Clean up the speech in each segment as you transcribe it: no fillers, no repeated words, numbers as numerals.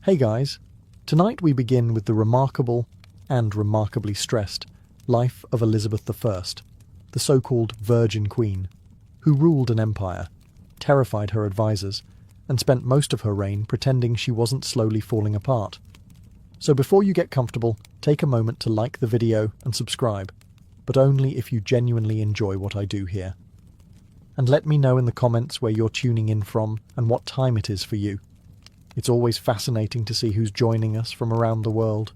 Hey guys, tonight we begin with the remarkable and remarkably stressed life of Elizabeth I, the so-called Virgin Queen, who ruled an empire, terrified her advisors, and spent most of her reign pretending she wasn't slowly falling apart. So before you get comfortable, take a moment to like the video and subscribe, but only if you genuinely enjoy what I do here. And let me know in the comments where you're tuning in from and what time it is for you. It's always fascinating to see who's joining us from around the world.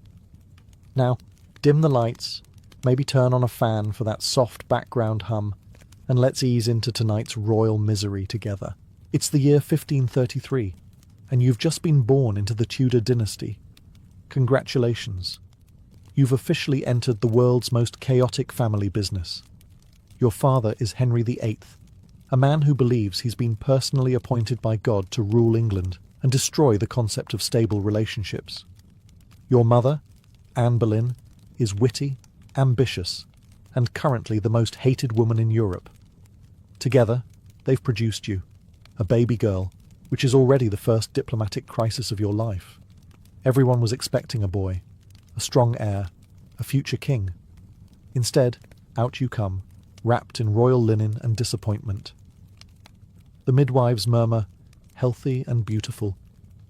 Now, dim the lights, maybe turn on a fan for that soft background hum, and let's ease into tonight's royal misery together. It's the year 1533, and you've just been born into the Tudor dynasty. Congratulations. You've officially entered the world's most chaotic family business. Your father is Henry VIII, a man who believes he's been personally appointed by God to rule England and destroy the concept of stable relationships. Your mother, Anne Boleyn, is witty, ambitious, and currently the most hated woman in Europe. Together, they've produced you, a baby girl, which is already the first diplomatic crisis of your life. Everyone was expecting a boy, a strong heir, a future king. Instead, out you come, wrapped in royal linen and disappointment. The midwives murmur, healthy and beautiful,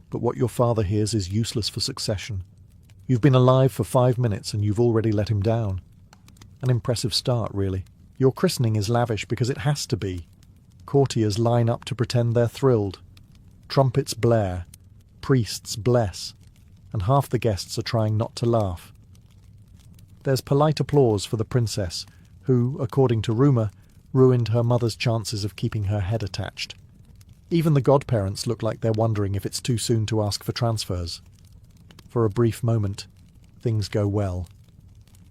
but what your father hears is useless for succession. You've been alive for 5 minutes and you've already let him down. An impressive start, really. Your christening is lavish because it has to be. Courtiers line up to pretend they're thrilled. Trumpets blare, priests bless, and half the guests are trying not to laugh. There's polite applause for the princess, who, according to rumour, ruined her mother's chances of keeping her head attached. Even the godparents look like they're wondering if it's too soon to ask for transfers. For a brief moment, things go well.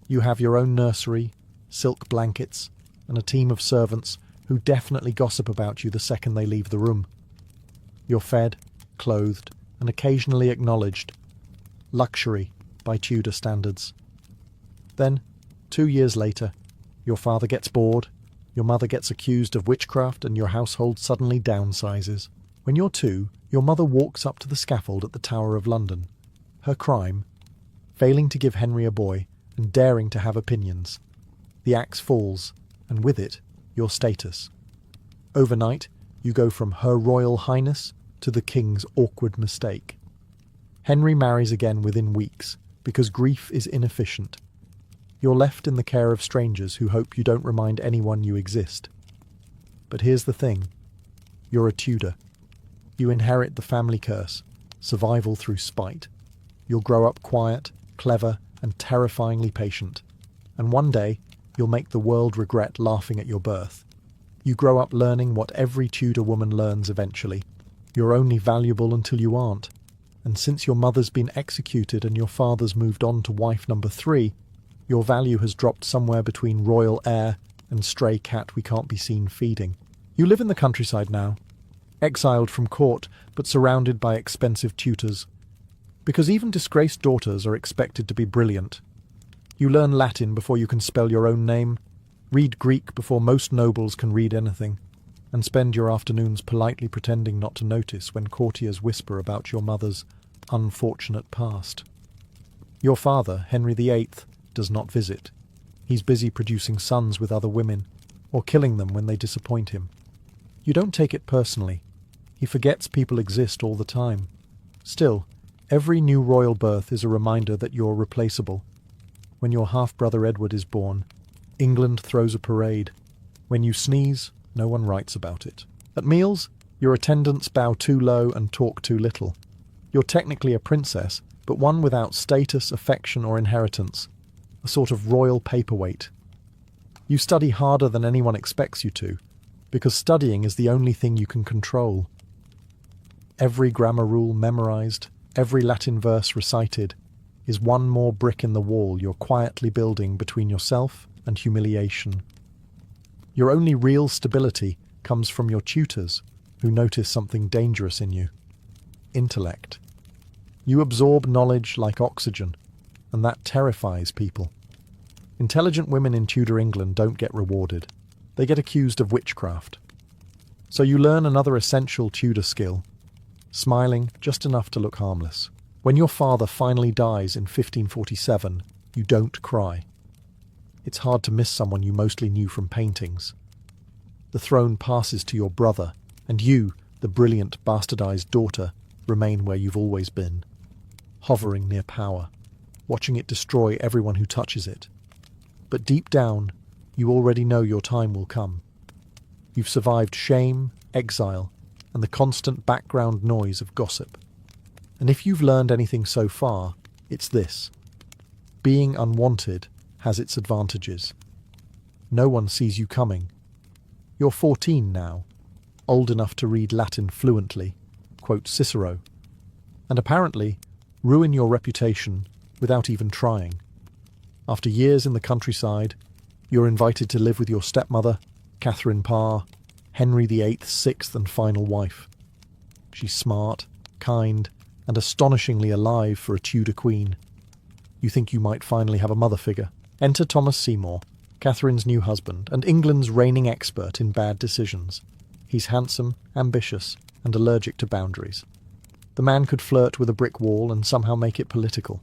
You have your own nursery, silk blankets, and a team of servants who definitely gossip about you the second they leave the room. You're fed, clothed, and occasionally acknowledged. Luxury by Tudor standards. Then, 2 years later, your father gets bored, your mother gets accused of witchcraft, and your household suddenly downsizes. When you're 2, your mother walks up to the scaffold at the Tower of London. Her crime? Failing to give Henry a boy and daring to have opinions. The axe falls, and with it, your status. Overnight, you go from Her Royal Highness to the King's awkward mistake. Henry marries again within weeks, because grief is inefficient. You're left in the care of strangers who hope you don't remind anyone you exist. But here's the thing. You're a Tudor. You inherit the family curse, survival through spite. You'll grow up quiet, clever, and terrifyingly patient. And one day, you'll make the world regret laughing at your birth. You grow up learning what every Tudor woman learns eventually. You're only valuable until you aren't. And since your mother's been executed and your father's moved on to wife number 3, your value has dropped somewhere between royal heir and stray cat we can't be seen feeding. You live in the countryside now, exiled from court but surrounded by expensive tutors. Because even disgraced daughters are expected to be brilliant. You learn Latin before you can spell your own name, read Greek before most nobles can read anything, and spend your afternoons politely pretending not to notice when courtiers whisper about your mother's unfortunate past. Your father, Henry VIII, does not visit. He's busy producing sons with other women, or killing them when they disappoint him. You don't take it personally. He forgets people exist all the time. Still, every new royal birth is a reminder that you're replaceable. When your half-brother Edward is born, England throws a parade. When you sneeze, no one writes about it. At meals, your attendants bow too low and talk too little. You're technically a princess, but one without status, affection, or inheritance. A sort of royal paperweight. You study harder than anyone expects you to, because studying is the only thing you can control. Every grammar rule memorized, every Latin verse recited, is one more brick in the wall you're quietly building between yourself and humiliation. Your only real stability comes from your tutors, who notice something dangerous in you. Intellect. You absorb knowledge like oxygen, and that terrifies people. Intelligent women in Tudor England don't get rewarded. They get accused of witchcraft. So you learn another essential Tudor skill, smiling just enough to look harmless. When your father finally dies in 1547, you don't cry. It's hard to miss someone you mostly knew from paintings. The throne passes to your brother, and you, the brilliant bastardized daughter, remain where you've always been, hovering near power, watching it destroy everyone who touches it. But deep down, you already know your time will come. You've survived shame, exile, and the constant background noise of gossip. And if you've learned anything so far, it's this. Being unwanted has its advantages. No one sees you coming. You're 14 now, old enough to read Latin fluently, quote Cicero, and apparently ruin your reputation without even trying. After years in the countryside, you're invited to live with your stepmother, Catherine Parr, Henry VIII's sixth and final wife. She's smart, kind, and astonishingly alive for a Tudor queen. You think you might finally have a mother figure. Enter Thomas Seymour, Catherine's new husband, and England's reigning expert in bad decisions. He's handsome, ambitious, and allergic to boundaries. The man could flirt with a brick wall and somehow make it political.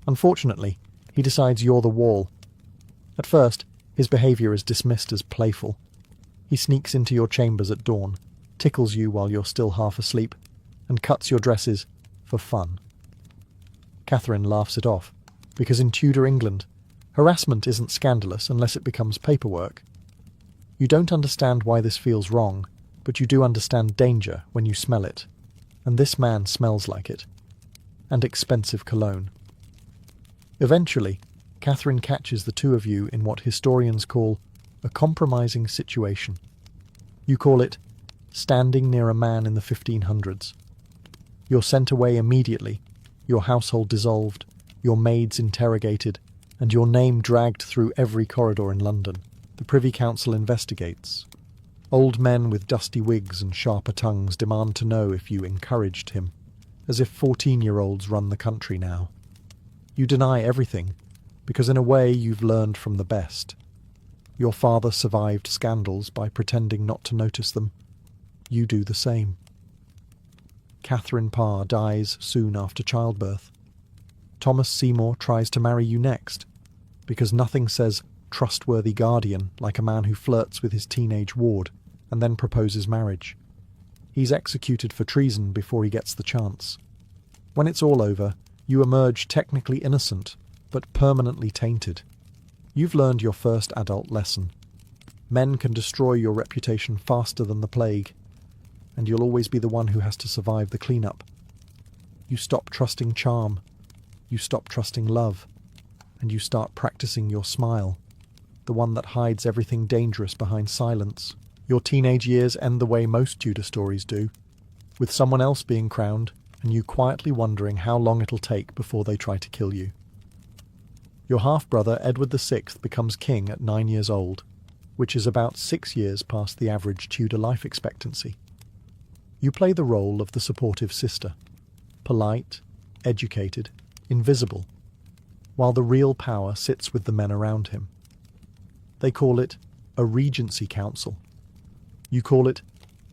Unfortunately, he decides you're the wall. At first, his behaviour is dismissed as playful. He sneaks into your chambers at dawn, tickles you while you're still half asleep, and cuts your dresses for fun. Catherine laughs it off, because in Tudor England, harassment isn't scandalous unless it becomes paperwork. You don't understand why this feels wrong, but you do understand danger when you smell it. And this man smells like it. And expensive cologne. Eventually, Catherine catches the two of you in what historians call a compromising situation. You call it standing near a man in the 1500s. You're sent away immediately, your household dissolved, your maids interrogated, and your name dragged through every corridor in London. The Privy Council investigates. Old men with dusty wigs and sharper tongues demand to know if you encouraged him, as if 14-year-olds run the country now. You deny everything, because in a way you've learned from the best. Your father survived scandals by pretending not to notice them. You do the same. Catherine Parr dies soon after childbirth. Thomas Seymour tries to marry you next, because nothing says trustworthy guardian like a man who flirts with his teenage ward and then proposes marriage. He's executed for treason before he gets the chance. When it's all over, you emerge technically innocent, but permanently tainted. You've learned your first adult lesson. Men can destroy your reputation faster than the plague, and you'll always be the one who has to survive the cleanup. You stop trusting charm, you stop trusting love, and you start practicing your smile, the one that hides everything dangerous behind silence. Your teenage years end the way most Tudor stories do, with someone else being crowned and you quietly wondering how long it'll take before they try to kill you. Your half-brother Edward VI becomes king at 9 years old, which is about 6 years past the average Tudor life expectancy. You play the role of the supportive sister, polite, educated, invisible, while the real power sits with the men around him. They call it a regency council. You call it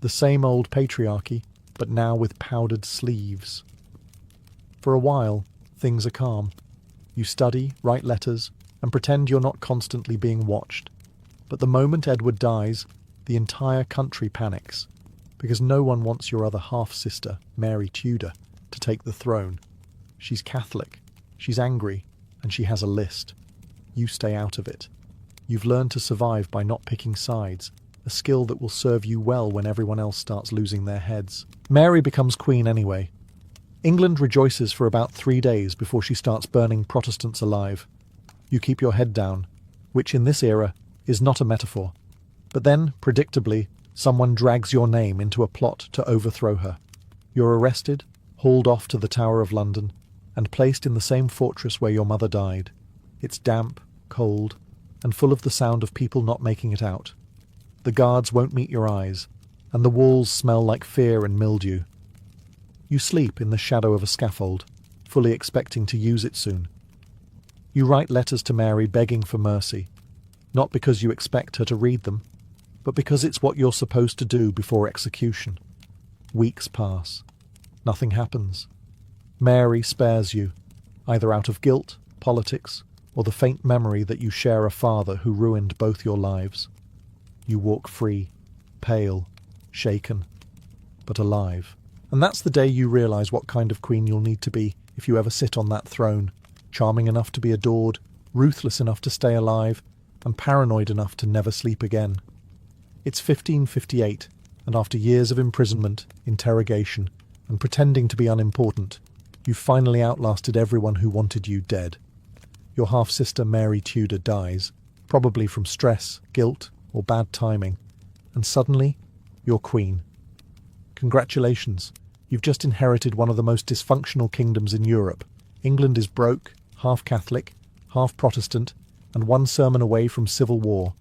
the same old patriarchy, but now with powdered sleeves. For a while, things are calm. You study, write letters, and pretend you're not constantly being watched. But the moment Edward dies, the entire country panics, because no one wants your other half-sister, Mary Tudor, to take the throne. She's Catholic, she's angry, and she has a list. You stay out of it. You've learned to survive by not picking sides, a skill that will serve you well when everyone else starts losing their heads. Mary becomes queen anyway. England rejoices for about 3 days before she starts burning Protestants alive. You keep your head down, which in this era is not a metaphor. But then, predictably, someone drags your name into a plot to overthrow her. You're arrested, hauled off to the Tower of London, and placed in the same fortress where your mother died. It's damp, cold, and full of the sound of people not making it out. The guards won't meet your eyes, and the walls smell like fear and mildew. You sleep in the shadow of a scaffold, fully expecting to use it soon. You write letters to Mary begging for mercy, not because you expect her to read them, but because it's what you're supposed to do before execution. Weeks pass. Nothing happens. Mary spares you, either out of guilt, politics, or the faint memory that you share a father who ruined both your lives. You walk free, pale, shaken, but alive. And that's the day you realise what kind of queen you'll need to be if you ever sit on that throne, charming enough to be adored, ruthless enough to stay alive, and paranoid enough to never sleep again. It's 1558, and after years of imprisonment, interrogation, and pretending to be unimportant, you've finally outlasted everyone who wanted you dead. Your half-sister Mary Tudor dies, probably from stress, guilt, or bad timing, and suddenly, you're queen. Congratulations, you've just inherited one of the most dysfunctional kingdoms in Europe. England is broke, half Catholic, half Protestant, and one sermon away from civil war.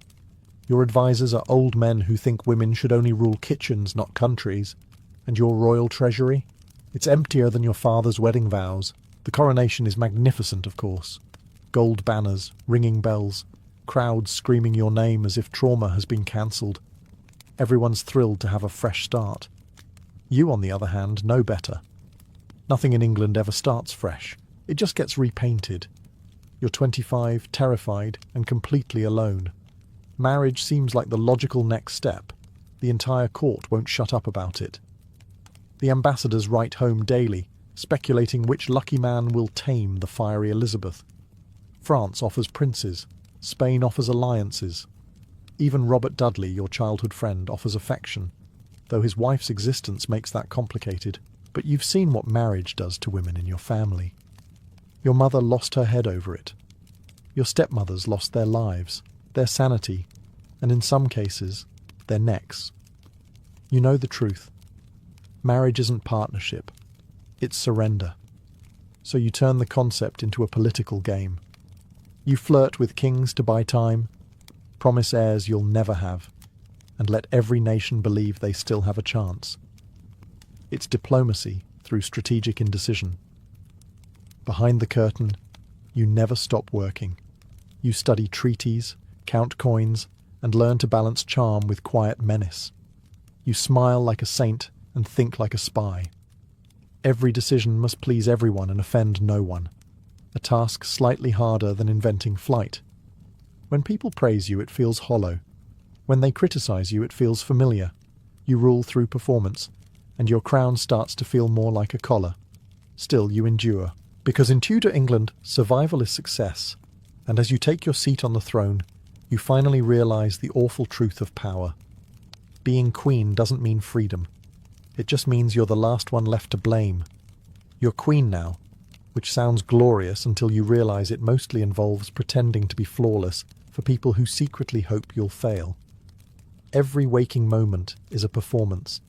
Your advisors are old men who think women should only rule kitchens, not countries. And your royal treasury? It's emptier than your father's wedding vows. The coronation is magnificent, of course. Gold banners, ringing bells, crowds screaming your name as if trauma has been cancelled. Everyone's thrilled to have a fresh start. You, on the other hand, know better. Nothing in England ever starts fresh. It just gets repainted. You're 25, terrified, and completely alone. Marriage seems like the logical next step. The entire court won't shut up about it. The ambassadors write home daily, speculating which lucky man will tame the fiery Elizabeth. France offers princes. Spain offers alliances. Even Robert Dudley, your childhood friend, offers affection, though his wife's existence makes that complicated. But you've seen what marriage does to women in your family. Your mother lost her head over it. Your stepmothers lost their lives, their sanity, and in some cases, their necks. You know the truth. Marriage isn't partnership. It's surrender. So you turn the concept into a political game. You flirt with kings to buy time, promise heirs you'll never have, and let every nation believe they still have a chance. It's diplomacy through strategic indecision. Behind the curtain, you never stop working. You study treaties, count coins, and learn to balance charm with quiet menace. You smile like a saint and think like a spy. Every decision must please everyone and offend no one. A task slightly harder than inventing flight. When people praise you, it feels hollow. When they criticize you, it feels familiar. You rule through performance, and your crown starts to feel more like a collar. Still, you endure. Because in Tudor England, survival is success. And as you take your seat on the throne, you finally realize the awful truth of power. Being queen doesn't mean freedom. It just means you're the last one left to blame. You're queen now, which sounds glorious until you realize it mostly involves pretending to be flawless for people who secretly hope you'll fail. Every waking moment is a performance.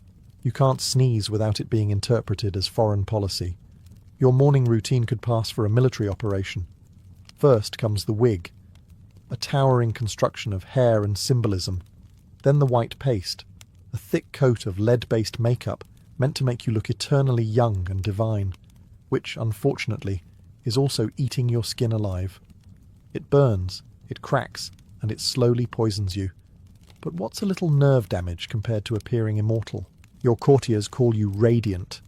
You can't sneeze without it being interpreted as foreign policy. Your morning routine could pass for a military operation. First comes the wig, a towering construction of hair and symbolism. Then the white paste, a thick coat of lead-based makeup meant to make you look eternally young and divine, which, unfortunately, is also eating your skin alive. It burns, it cracks, and it slowly poisons you. But what's a little nerve damage compared to appearing immortal? Your courtiers call you radiant.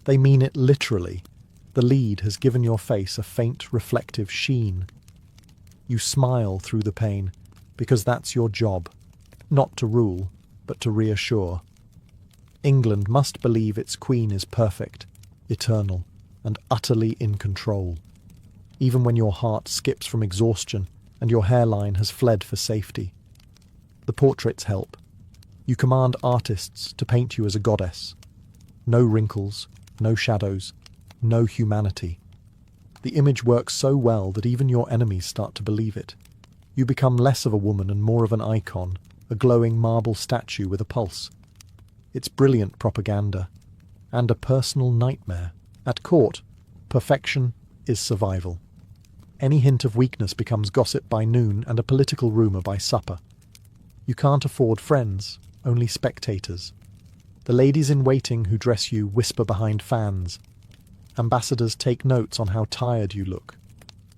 They mean it literally. The lead has given your face a faint, reflective sheen. You smile through the pain, because that's your job. Not to rule, but to reassure. England must believe its queen is perfect, eternal, and utterly in control. Even when your heart skips from exhaustion and your hairline has fled for safety. The portraits help. You command artists to paint you as a goddess. No wrinkles, no shadows, no humanity. The image works so well that even your enemies start to believe it. You become less of a woman and more of an icon, a glowing marble statue with a pulse. It's brilliant propaganda, and a personal nightmare. At court, perfection is survival. Any hint of weakness becomes gossip by noon and a political rumour by supper. You can't afford friends, only spectators. The ladies in waiting who dress you whisper behind fans. Ambassadors take notes on how tired you look.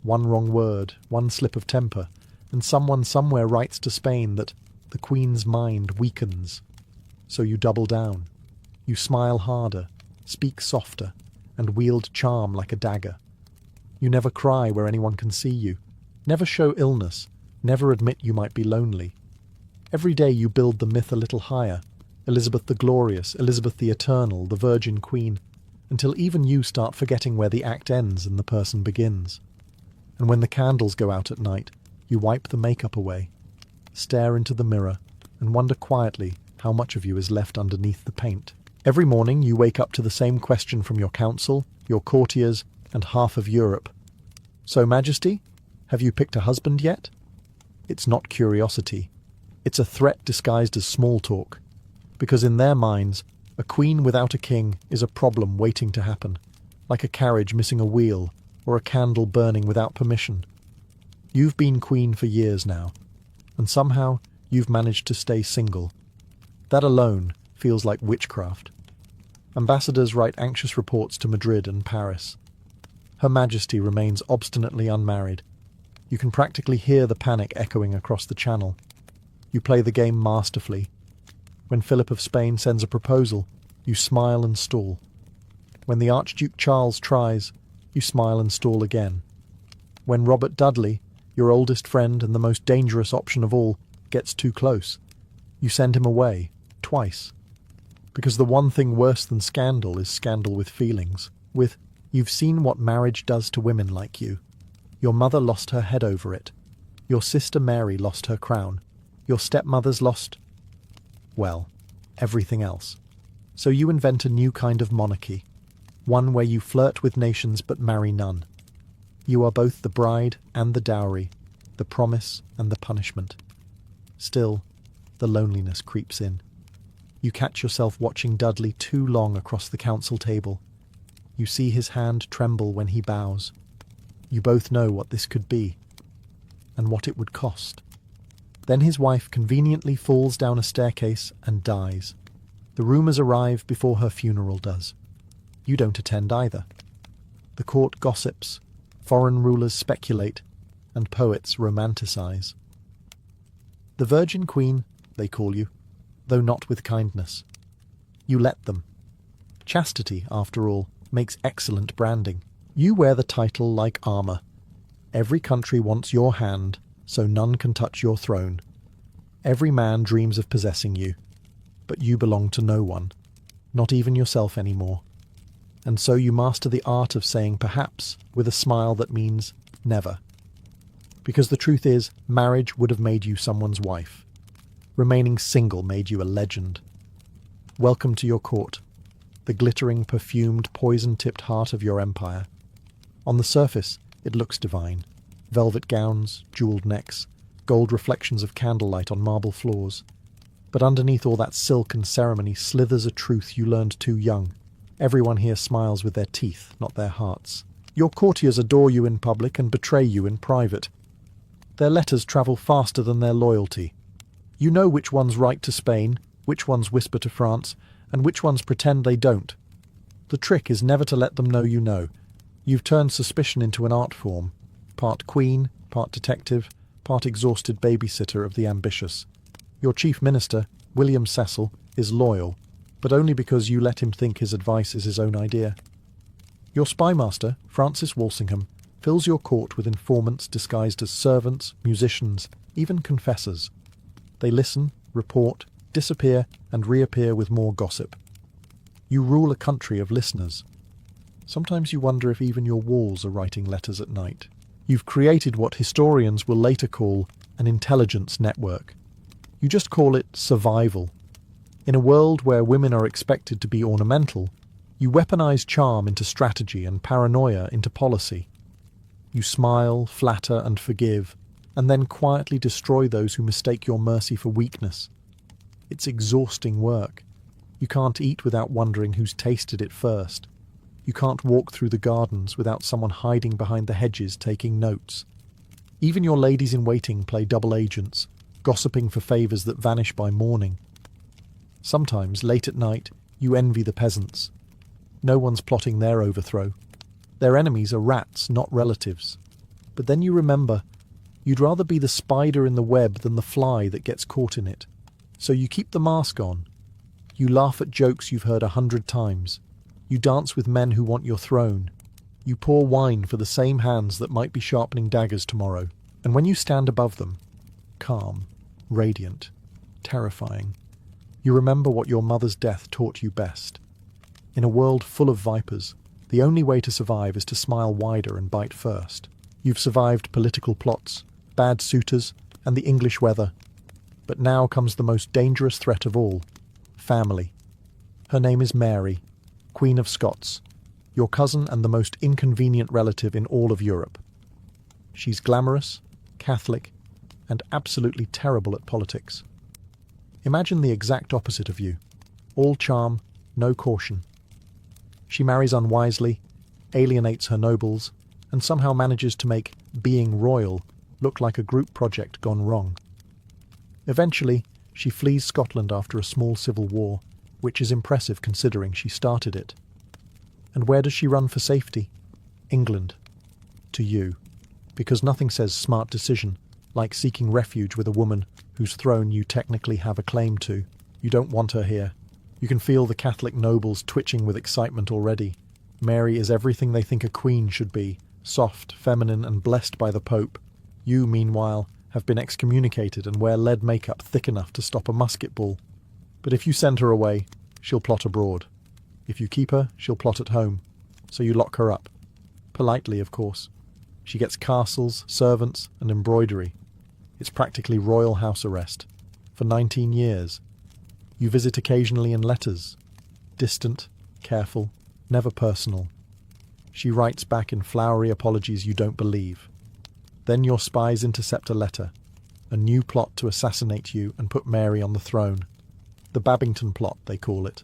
One wrong word, one slip of temper, and someone somewhere writes to Spain that the Queen's mind weakens. So you double down. You smile harder, speak softer, and wield charm like a dagger. You never cry where anyone can see you, never show illness, never admit you might be lonely. Every day you build the myth a little higher, Elizabeth the Glorious, Elizabeth the Eternal, the Virgin Queen, until even you start forgetting where the act ends and the person begins. And when the candles go out at night, you wipe the makeup away, stare into the mirror, and wonder quietly how much of you is left underneath the paint. Every morning you wake up to the same question from your council, your courtiers, and half of Europe. So, Majesty, have you picked a husband yet? It's not curiosity. It's a threat disguised as small talk, because in their minds, a queen without a king is a problem waiting to happen, like a carriage missing a wheel or a candle burning without permission. You've been queen for years now, and somehow you've managed to stay single. That alone feels like witchcraft. Ambassadors write anxious reports to Madrid and Paris. Her Majesty remains obstinately unmarried. You can practically hear the panic echoing across the channel. You play the game masterfully. When Philip of Spain sends a proposal, you smile and stall. When the Archduke Charles tries, you smile and stall again. When Robert Dudley, your oldest friend and the most dangerous option of all, gets too close, you send him away, twice. Because the one thing worse than scandal is scandal with feelings, with, "You've seen what marriage does to women like you. Your mother lost her head over it. Your sister Mary lost her crown. Your stepmother's lost, well, everything else. So you invent a new kind of monarchy, one where you flirt with nations but marry none. You are both the bride and the dowry, the promise and the punishment. Still, the loneliness creeps in. You catch yourself watching Dudley too long across the council table. You see his hand tremble when he bows. You both know what this could be, and what it would cost. Then his wife conveniently falls down a staircase and dies. The rumours arrive before her funeral does. You don't attend either. The court gossips, foreign rulers speculate, and poets romanticize. The Virgin Queen, they call you, though not with kindness. You let them. Chastity, after all, makes excellent branding. You wear the title like armour. Every country wants your hand, so none can touch your throne. Every man dreams of possessing you, but you belong to no one, not even yourself anymore. And so you master the art of saying perhaps with a smile that means never. Because the truth is, marriage would have made you someone's wife. Remaining single made you a legend. Welcome to your court, the glittering, perfumed, poison-tipped heart of your empire. On the surface, it looks divine. Velvet gowns, jewelled necks, gold reflections of candlelight on marble floors. But underneath all that silk and ceremony slithers a truth you learned too young. Everyone here smiles with their teeth, not their hearts. Your courtiers adore you in public and betray you in private. Their letters travel faster than their loyalty. You know which ones write to Spain, which ones whisper to France, and which ones pretend they don't. The trick is never to let them know you know. You've turned suspicion into an art form. Part queen, part detective, part exhausted babysitter of the ambitious. Your chief minister, William Cecil, is loyal, but only because you let him think his advice is his own idea. Your spymaster, Francis Walsingham, fills your court with informants disguised as servants, musicians, even confessors. They listen, report, disappear, and reappear with more gossip. You rule a country of listeners. Sometimes you wonder if even your walls are writing letters at night. You've created what historians will later call an intelligence network. You just call it survival. In a world where women are expected to be ornamental, you weaponize charm into strategy and paranoia into policy. You smile, flatter, and forgive, and then quietly destroy those who mistake your mercy for weakness. It's exhausting work. You can't eat without wondering who's tasted it first. You can't walk through the gardens without someone hiding behind the hedges taking notes. Even your ladies-in-waiting play double agents, gossiping for favours that vanish by morning. Sometimes, late at night, you envy the peasants. No one's plotting their overthrow. Their enemies are rats, not relatives. But then you remember, you'd rather be the spider in the web than the fly that gets caught in it. So you keep the mask on. You laugh at jokes you've heard 100 times. You dance with men who want your throne. You pour wine for the same hands that might be sharpening daggers tomorrow. And when you stand above them, calm, radiant, terrifying, you remember what your mother's death taught you best. In a world full of vipers, the only way to survive is to smile wider and bite first. You've survived political plots, bad suitors, and the English weather. But now comes the most dangerous threat of all, family. Her name is Mary, Queen of Scots, your cousin and the most inconvenient relative in all of Europe. She's glamorous, Catholic, and absolutely terrible at politics. Imagine the exact opposite of you. All charm, no caution. She marries unwisely, alienates her nobles, and somehow manages to make being royal look like a group project gone wrong. Eventually, she flees Scotland after a small civil war, which is impressive considering she started it. And where does she run for safety? England. To you. Because nothing says smart decision like seeking refuge with a woman whose throne you technically have a claim to. You don't want her here. You can feel the Catholic nobles twitching with excitement already. Mary is everything they think a queen should be, soft, feminine, and blessed by the Pope. You, meanwhile, have been excommunicated and wear lead makeup thick enough to stop a musket ball. But if you send her away, she'll plot abroad. If you keep her, she'll plot at home. So you lock her up. Politely, of course. She gets castles, servants, and embroidery. It's practically royal house arrest. For 19 years. You visit occasionally in letters. Distant, careful, never personal. She writes back in flowery apologies you don't believe. Then your spies intercept a letter. A new plot to assassinate you and put Mary on the throne. The Babington plot, they call it.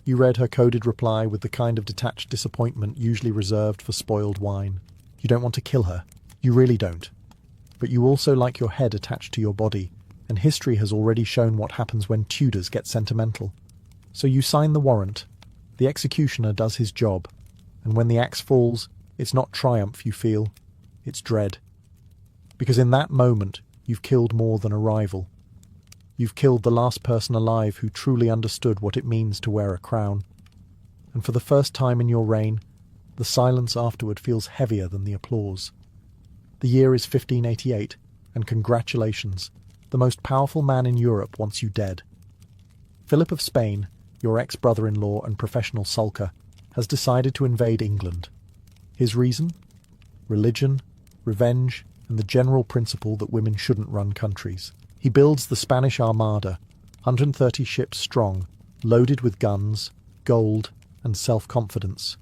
You read her coded reply with the kind of detached disappointment usually reserved for spoiled wine. You don't want to kill her. You really don't. But you also like your head attached to your body, and history has already shown what happens when Tudors get sentimental. So you sign the warrant. The executioner does his job, and when the axe falls, it's not triumph you feel, it's dread. Because in that moment, you've killed more than a rival. You've killed the last person alive who truly understood what it means to wear a crown. And for the first time in your reign, the silence afterward feels heavier than the applause. The year is 1588, and congratulations, the most powerful man in Europe wants you dead. Philip of Spain, your ex-brother-in-law and professional sulker, has decided to invade England. His reason? Religion, revenge, and the general principle that women shouldn't run countries. He builds the Spanish Armada, 130 ships strong, loaded with guns, gold, and self-confidence.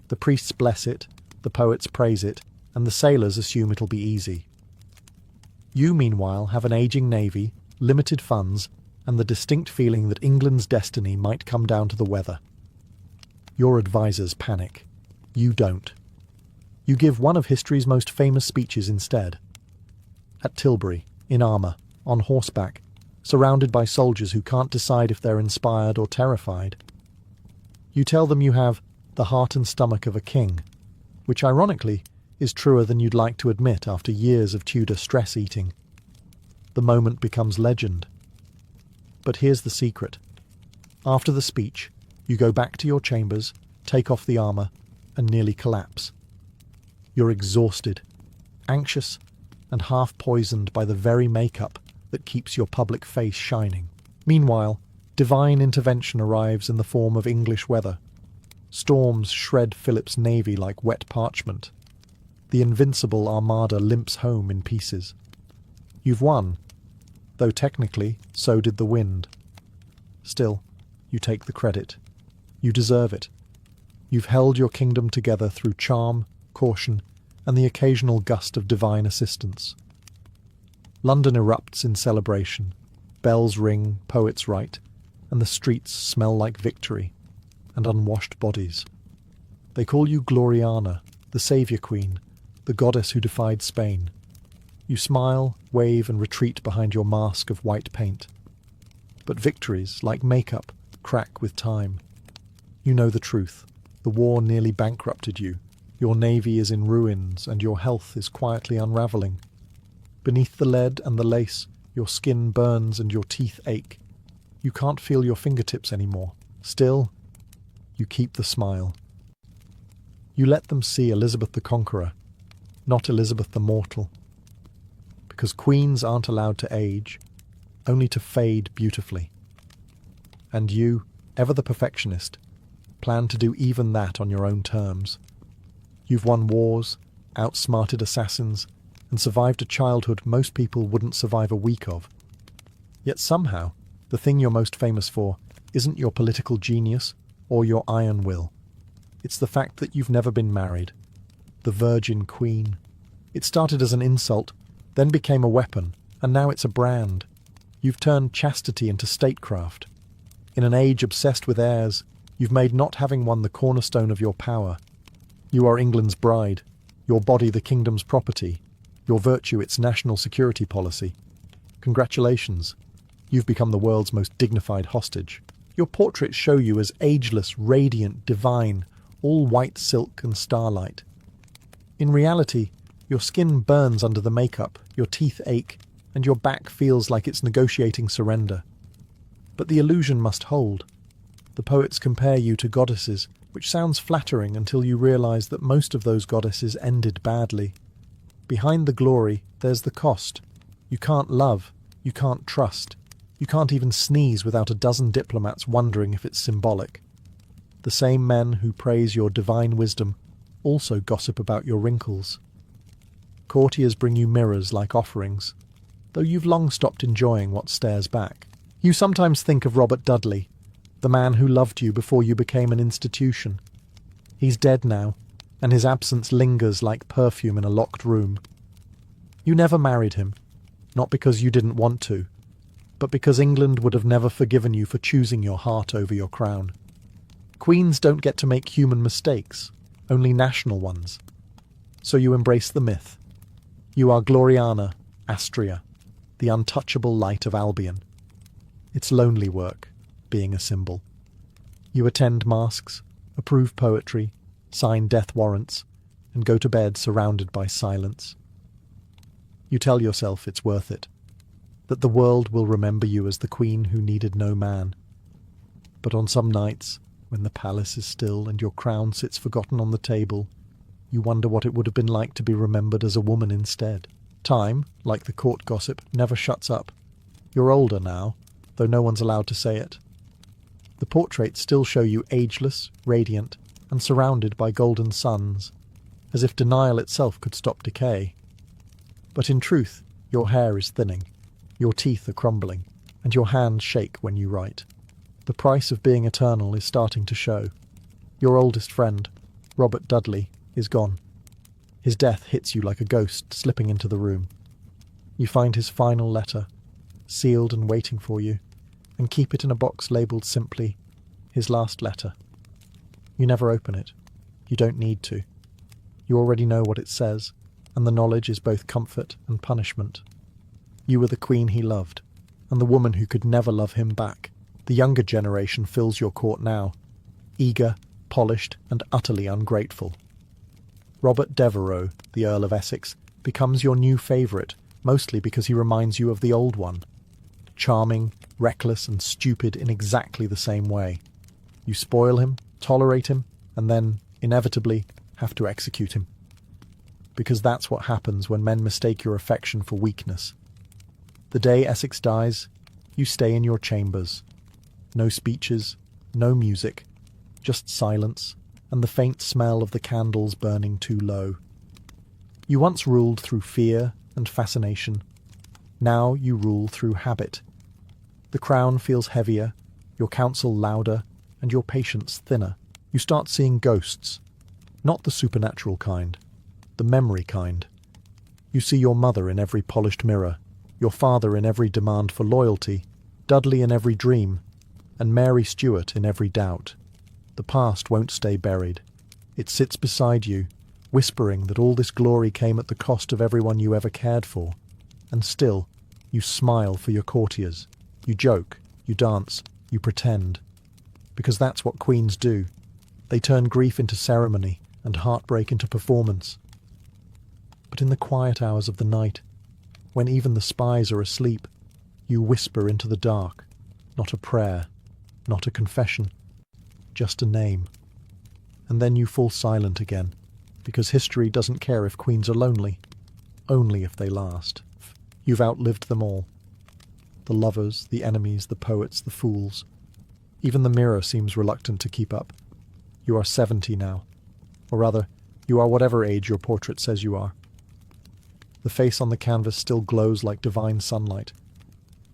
The priests bless it, the poets praise it, and the sailors assume it'll be easy. You, meanwhile, have an aging navy, limited funds, and the distinct feeling that England's destiny might come down to the weather. Your advisors panic. You don't. You give one of history's most famous speeches instead. At Tilbury, in armour, on horseback, surrounded by soldiers who can't decide if they're inspired or terrified. You tell them you have the heart and stomach of a king, which ironically is truer than you'd like to admit after years of Tudor stress-eating. The moment becomes legend. But here's the secret. After the speech, you go back to your chambers, take off the armour, and nearly collapse. You're exhausted, anxious, and half-poisoned by the very makeup that keeps your public face shining. Meanwhile, divine intervention arrives in the form of English weather. Storms shred Philip's navy like wet parchment. The invincible armada limps home in pieces. You've won, though technically so did the wind. Still, you take the credit. You deserve it. You've held your kingdom together through charm, caution, and the occasional gust of divine assistance. London erupts in celebration. Bells ring, poets write, and the streets smell like victory and unwashed bodies. They call you Gloriana, the Saviour Queen, the goddess who defied Spain. You smile, wave, and retreat behind your mask of white paint. But victories, like makeup, crack with time. You know the truth. The war nearly bankrupted you. Your navy is in ruins, and your health is quietly unravelling. Beneath the lead and the lace, your skin burns and your teeth ache. You can't feel your fingertips anymore. Still, you keep the smile. You let them see Elizabeth the Conqueror, not Elizabeth the Mortal. Because queens aren't allowed to age, only to fade beautifully. And you, ever the perfectionist, plan to do even that on your own terms. You've won wars, outsmarted assassins, and survived a childhood most people wouldn't survive a week of. Yet somehow, the thing you're most famous for isn't your political genius or your iron will. It's the fact that you've never been married. The Virgin Queen. It started as an insult, then became a weapon, and now it's a brand. You've turned chastity into statecraft. In an age obsessed with heirs, you've made not having one the cornerstone of your power. You are England's bride, your body the kingdom's property, your virtue its national security policy. Congratulations, you've become the world's most dignified hostage. Your portraits show you as ageless, radiant, divine, all white silk and starlight. In reality, your skin burns under the makeup, your teeth ache, and your back feels like it's negotiating surrender. But the illusion must hold. The poets compare you to goddesses, which sounds flattering until you realise that most of those goddesses ended badly. Behind the glory, there's the cost. You can't love, you can't trust, you can't even sneeze without a dozen diplomats wondering if it's symbolic. The same men who praise your divine wisdom also gossip about your wrinkles. Courtiers bring you mirrors like offerings, though you've long stopped enjoying what stares back. You sometimes think of Robert Dudley, the man who loved you before you became an institution. He's dead now, and his absence lingers like perfume in a locked room. You never married him, not because you didn't want to, but because England would have never forgiven you for choosing your heart over your crown. Queens don't get to make human mistakes, only national ones. So you embrace the myth. You are Gloriana, Astria, the untouchable light of Albion. It's lonely work, being a symbol. You attend masques, approve poetry, sign death warrants, and go to bed surrounded by silence. You tell yourself it's worth it, that the world will remember you as the queen who needed no man. But on some nights, when the palace is still and your crown sits forgotten on the table, you wonder what it would have been like to be remembered as a woman instead. Time, like the court gossip, never shuts up. You're older now, though no one's allowed to say it. The portraits still show you ageless, radiant, and surrounded by golden suns, as if denial itself could stop decay. But in truth, your hair is thinning, your teeth are crumbling, and your hands shake when you write. The price of being eternal is starting to show. Your oldest friend, Robert Dudley, is gone. His death hits you like a ghost slipping into the room. You find his final letter, sealed and waiting for you, and keep it in a box labelled simply, his last letter. You never open it. You don't need to. You already know what it says, and the knowledge is both comfort and punishment. You were the queen he loved, and the woman who could never love him back. The younger generation fills your court now, eager, polished, and utterly ungrateful. Robert Devereux, the Earl of Essex, becomes your new favourite, mostly because he reminds you of the old one. Charming, reckless, and stupid in exactly the same way. You spoil him, tolerate him, and then, inevitably, have to execute him. Because that's what happens when men mistake your affection for weakness. The day Essex dies, you stay in your chambers. No speeches, no music, just silence, and the faint smell of the candles burning too low. You once ruled through fear and fascination. Now you rule through habit. The crown feels heavier, your counsel louder, and your patience thinner. You start seeing ghosts, not the supernatural kind, the memory kind. You see your mother in every polished mirror, your father in every demand for loyalty, Dudley in every dream, and Mary Stuart in every doubt. The past won't stay buried. It sits beside you, whispering that all this glory came at the cost of everyone you ever cared for. And still, you smile for your courtiers. You joke, you dance, you pretend. Because that's what queens do. They turn grief into ceremony and heartbreak into performance. But in the quiet hours of the night, when even the spies are asleep, you whisper into the dark, not a prayer, not a confession, just a name. And then you fall silent again, because history doesn't care if queens are lonely, only if they last. You've outlived them all. The lovers, the enemies, the poets, the fools. Even the mirror seems reluctant to keep up. You are 70 now. Or rather, you are whatever age your portrait says you are. The face on the canvas still glows like divine sunlight.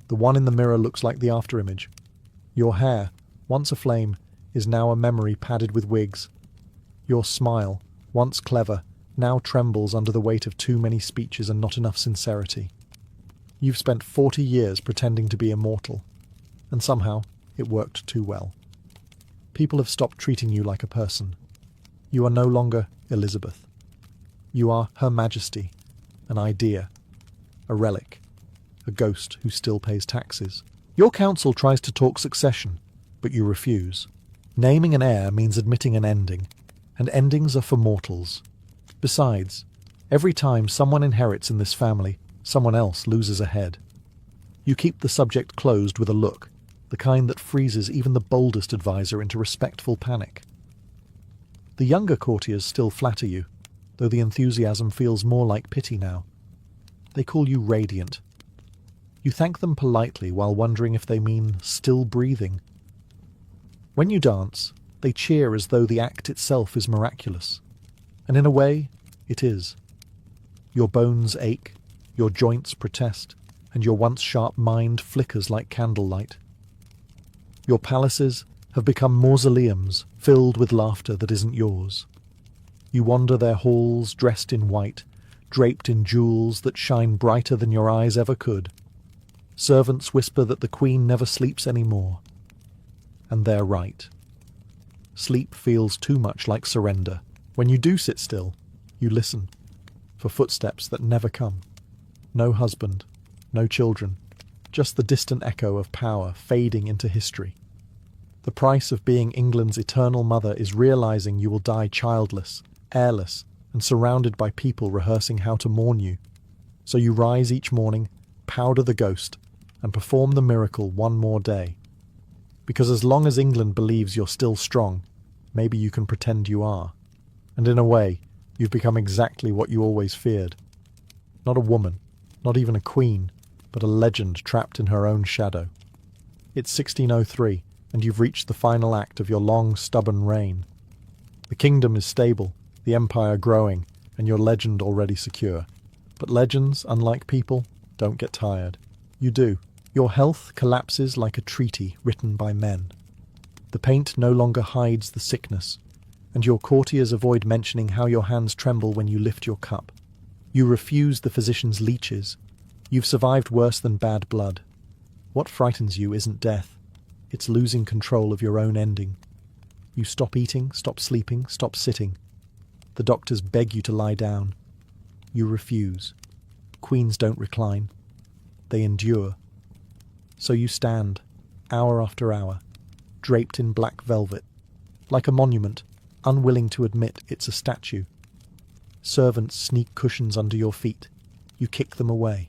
The one in the mirror looks like the afterimage. Your hair, once aflame, is now a memory padded with wigs. Your smile, once clever, now trembles under the weight of too many speeches and not enough sincerity. You've spent 40 years pretending to be immortal, and somehow it worked too well. People have stopped treating you like a person. You are no longer Elizabeth. You are Her Majesty, an idea, a relic, a ghost who still pays taxes. Your council tries to talk succession, but you refuse. Naming an heir means admitting an ending, and endings are for mortals. Besides, every time someone inherits in this family, someone else loses a head. You keep the subject closed with a look, the kind that freezes even the boldest advisor into respectful panic. The younger courtiers still flatter you, though the enthusiasm feels more like pity now. They call you radiant. You thank them politely while wondering if they mean still breathing. When you dance, they cheer as though the act itself is miraculous. And in a way, it is. Your bones ache, your joints protest, and your once sharp mind flickers like candlelight. Your palaces have become mausoleums filled with laughter that isn't yours. You wander their halls dressed in white, draped in jewels that shine brighter than your eyes ever could. Servants whisper that the queen never sleeps any more. And they're right. Sleep feels too much like surrender. When you do sit still, you listen for footsteps that never come. No husband, no children, just the distant echo of power fading into history. The price of being England's eternal mother is realizing you will die childless, heirless, and surrounded by people rehearsing how to mourn you. So you rise each morning, powder the ghost, and perform the miracle one more day. Because as long as England believes you're still strong, maybe you can pretend you are. And in a way, you've become exactly what you always feared. Not a woman, not even a queen, but a legend trapped in her own shadow. It's 1603, and you've reached the final act of your long, stubborn reign. The kingdom is stable, the empire growing, and your legend already secure. But legends, unlike people, don't get tired. You do. Your health collapses like a treaty written by men. The paint no longer hides the sickness, and your courtiers avoid mentioning how your hands tremble when you lift your cup. You refuse the physician's leeches. You've survived worse than bad blood. What frightens you isn't death. It's losing control of your own ending. You stop eating, stop sleeping, stop sitting. The doctors beg you to lie down. You refuse. Queens don't recline. They endure. So you stand, hour after hour, draped in black velvet, like a monument, unwilling to admit it's a statue. Servants sneak cushions under your feet. You kick them away.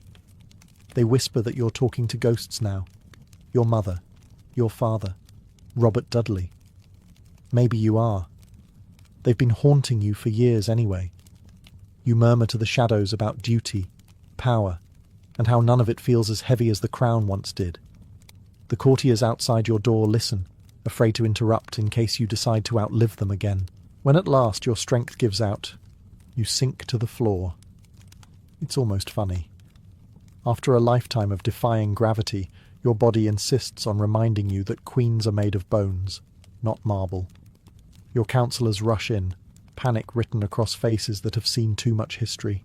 They whisper that you're talking to ghosts now. Your mother, your father, Robert Dudley. Maybe you are. They've been haunting you for years anyway. You murmur to the shadows about duty, power, and how none of it feels as heavy as the crown once did. The courtiers outside your door listen, afraid to interrupt in case you decide to outlive them again. When at last your strength gives out, you sink to the floor. It's almost funny. After a lifetime of defying gravity, your body insists on reminding you that queens are made of bones, not marble. Your counsellors rush in, panic written across faces that have seen too much history.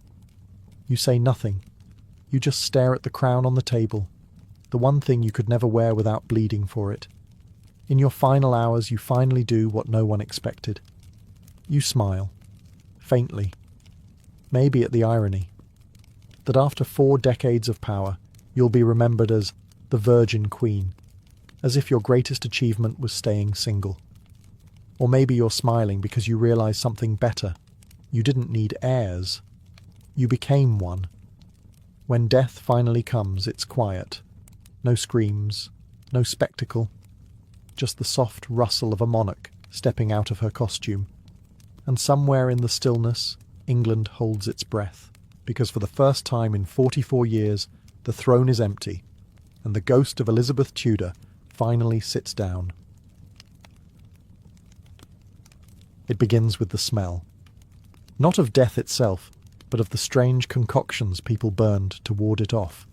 You say nothing. You just stare at the crown on the table, the one thing you could never wear without bleeding for it. In your final hours, you finally do what no one expected. You smile, faintly, maybe at the irony, that after 4 decades of power, you'll be remembered as the Virgin Queen, as if your greatest achievement was staying single. Or maybe you're smiling because you realize something better. You didn't need heirs. You became one. When death finally comes, it's quiet. No screams, no spectacle, just the soft rustle of a monarch stepping out of her costume. And somewhere in the stillness, England holds its breath, because for the first time in 44 years, the throne is empty, and the ghost of Elizabeth Tudor finally sits down. It begins with the smell. Not of death itself, but of the strange concoctions people burned to ward it off.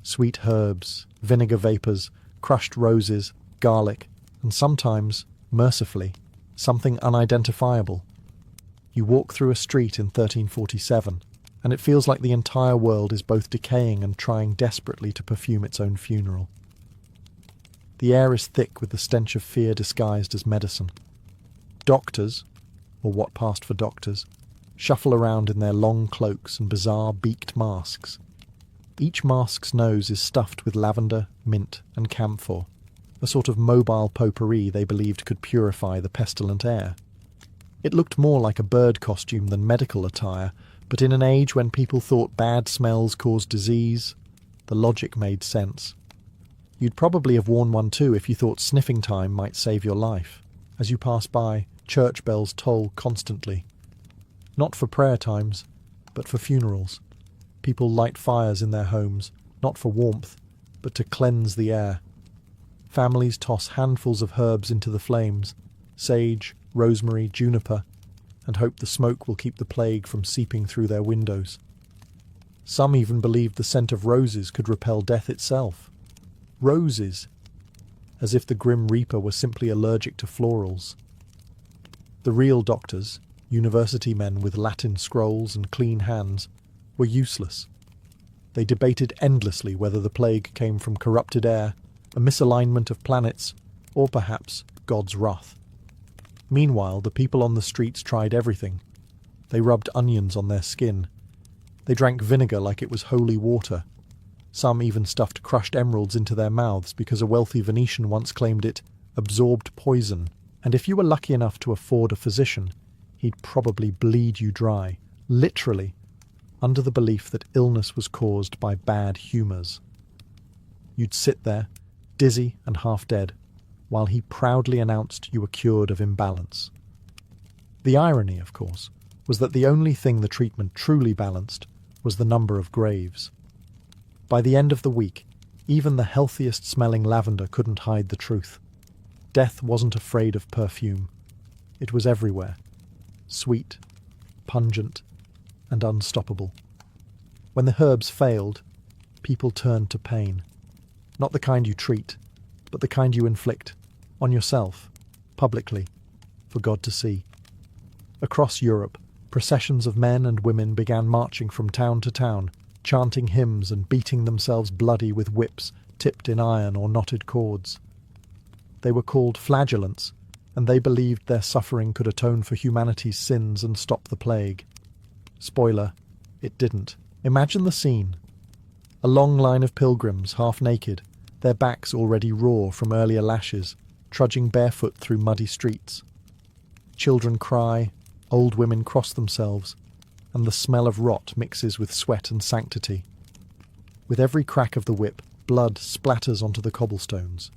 Sweet herbs, vinegar vapours, crushed roses, garlic, and sometimes, mercifully, something unidentifiable. You walk through a street in 1347, and it feels like the entire world is both decaying and trying desperately to perfume its own funeral. The air is thick with the stench of fear disguised as medicine. Doctors, or what passed for doctors, shuffle around in their long cloaks and bizarre beaked masks. Each mask's nose is stuffed with lavender, mint, and camphor, a sort of mobile potpourri they believed could purify the pestilent air. It looked more like a bird costume than medical attire, but in an age when people thought bad smells caused disease, the logic made sense. You'd probably have worn one too if you thought sniffing time might save your life. As you pass by, church bells toll constantly. Not for prayer times, but for funerals. People light fires in their homes, not for warmth, but to cleanse the air. Families toss handfuls of herbs into the flames, sage, rosemary, juniper, and hope the smoke will keep the plague from seeping through their windows. Some even believed the scent of roses could repel death itself. Roses! As if the grim reaper were simply allergic to florals. The real doctors, university men with Latin scrolls and clean hands, were useless. They debated endlessly whether the plague came from corrupted air, a misalignment of planets, or perhaps God's wrath. Meanwhile, the people on the streets tried everything. They rubbed onions on their skin. They drank vinegar like it was holy water. Some even stuffed crushed emeralds into their mouths because a wealthy Venetian once claimed it absorbed poison, and if you were lucky enough to afford a physician, he'd probably bleed you dry, literally, under the belief that illness was caused by bad humours. You'd sit there, dizzy and half dead, while he proudly announced you were cured of imbalance. The irony, of course, was that the only thing the treatment truly balanced was the number of graves. By the end of the week, even the healthiest-smelling lavender couldn't hide the truth. Death wasn't afraid of perfume. It was everywhere. Sweet, pungent, and unstoppable. When the herbs failed, people turned to pain. Not the kind you treat, but the kind you inflict, on yourself, publicly, for God to see. Across Europe, processions of men and women began marching from town to town, chanting hymns and beating themselves bloody with whips tipped in iron or knotted cords. They were called flagellants, and they believed their suffering could atone for humanity's sins and stop the plague. Spoiler, it didn't. Imagine the scene. A long line of pilgrims, half naked, their backs already raw from earlier lashes, trudging barefoot through muddy streets. Children cry, old women cross themselves, and the smell of rot mixes with sweat and sanctity. With every crack of the whip, blood splatters onto the cobblestones.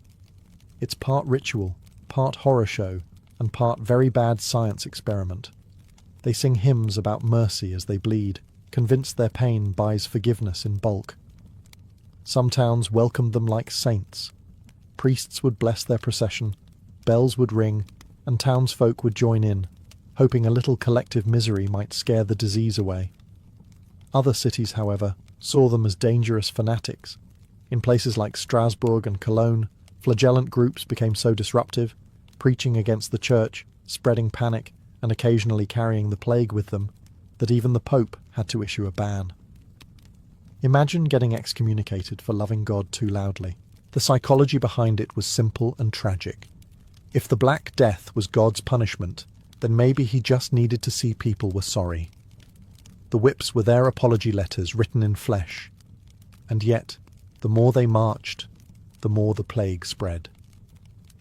It's part ritual, part horror show, and part very bad science experiment. They sing hymns about mercy as they bleed, convinced their pain buys forgiveness in bulk. Some towns welcomed them like saints. Priests would bless their procession, bells would ring, and townsfolk would join in, hoping a little collective misery might scare the disease away. Other cities, however, saw them as dangerous fanatics. In places like Strasbourg and Cologne, flagellant groups became so disruptive, preaching against the church, spreading panic, and occasionally carrying the plague with them, that even the Pope had to issue a ban. Imagine getting excommunicated for loving God too loudly. The psychology behind it was simple and tragic. If the Black Death was God's punishment, then maybe he just needed to see people were sorry. The whips were their apology letters written in flesh. And yet, the more they marched, the more the plague spread.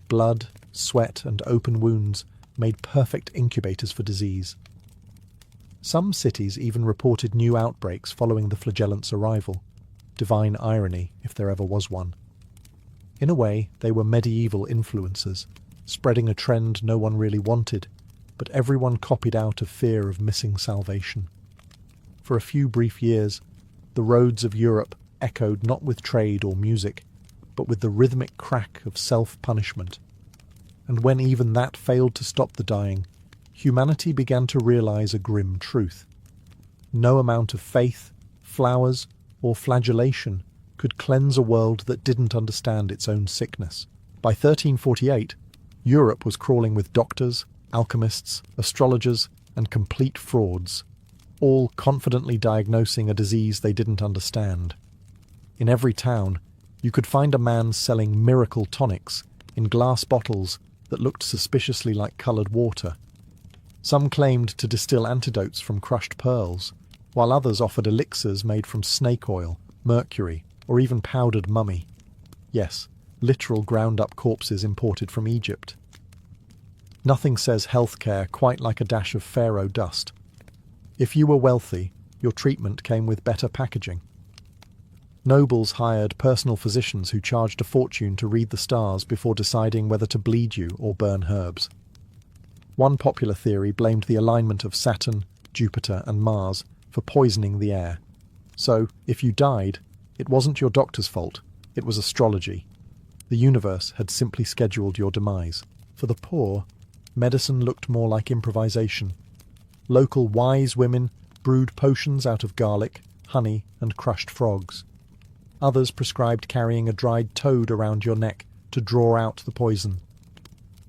Blood, sweat, and open wounds made perfect incubators for disease. Some cities even reported new outbreaks following the flagellant's arrival. Divine irony, if there ever was one. In a way, they were medieval influencers, spreading a trend no one really wanted, but everyone copied out of fear of missing salvation. For a few brief years, the roads of Europe echoed not with trade or music, but with the rhythmic crack of self-punishment. And when even that failed to stop the dying, humanity began to realize a grim truth. No amount of faith, flowers, or flagellation could cleanse a world that didn't understand its own sickness. By 1348, Europe was crawling with doctors, alchemists, astrologers, and complete frauds, all confidently diagnosing a disease they didn't understand. In every town, you could find a man selling miracle tonics in glass bottles that looked suspiciously like coloured water. Some claimed to distill antidotes from crushed pearls, while others offered elixirs made from snake oil, mercury, or even powdered mummy. Yes, literal ground-up corpses imported from Egypt. Nothing says healthcare quite like a dash of pharaoh dust. If you were wealthy, your treatment came with better packaging. Nobles hired personal physicians who charged a fortune to read the stars before deciding whether to bleed you or burn herbs. One popular theory blamed the alignment of Saturn, Jupiter, and Mars for poisoning the air. So, if you died, it wasn't your doctor's fault, it was astrology. The universe had simply scheduled your demise. For the poor, medicine looked more like improvisation. Local wise women brewed potions out of garlic, honey, and crushed frogs. Others prescribed carrying a dried toad around your neck to draw out the poison.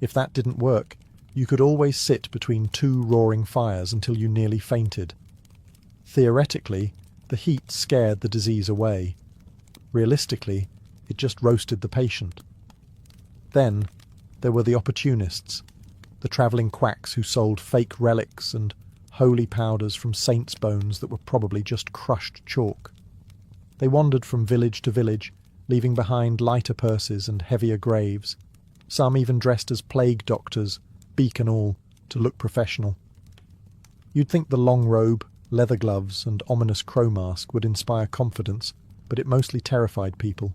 If that didn't work, you could always sit between two roaring fires until you nearly fainted. Theoretically, the heat scared the disease away. Realistically, it just roasted the patient. Then, there were the opportunists, the travelling quacks who sold fake relics and holy powders from saints' bones that were probably just crushed chalk. They wandered from village to village, leaving behind lighter purses and heavier graves, some even dressed as plague doctors, beak and all, to look professional. You'd think the long robe, leather gloves, and ominous crow mask would inspire confidence, but it mostly terrified people.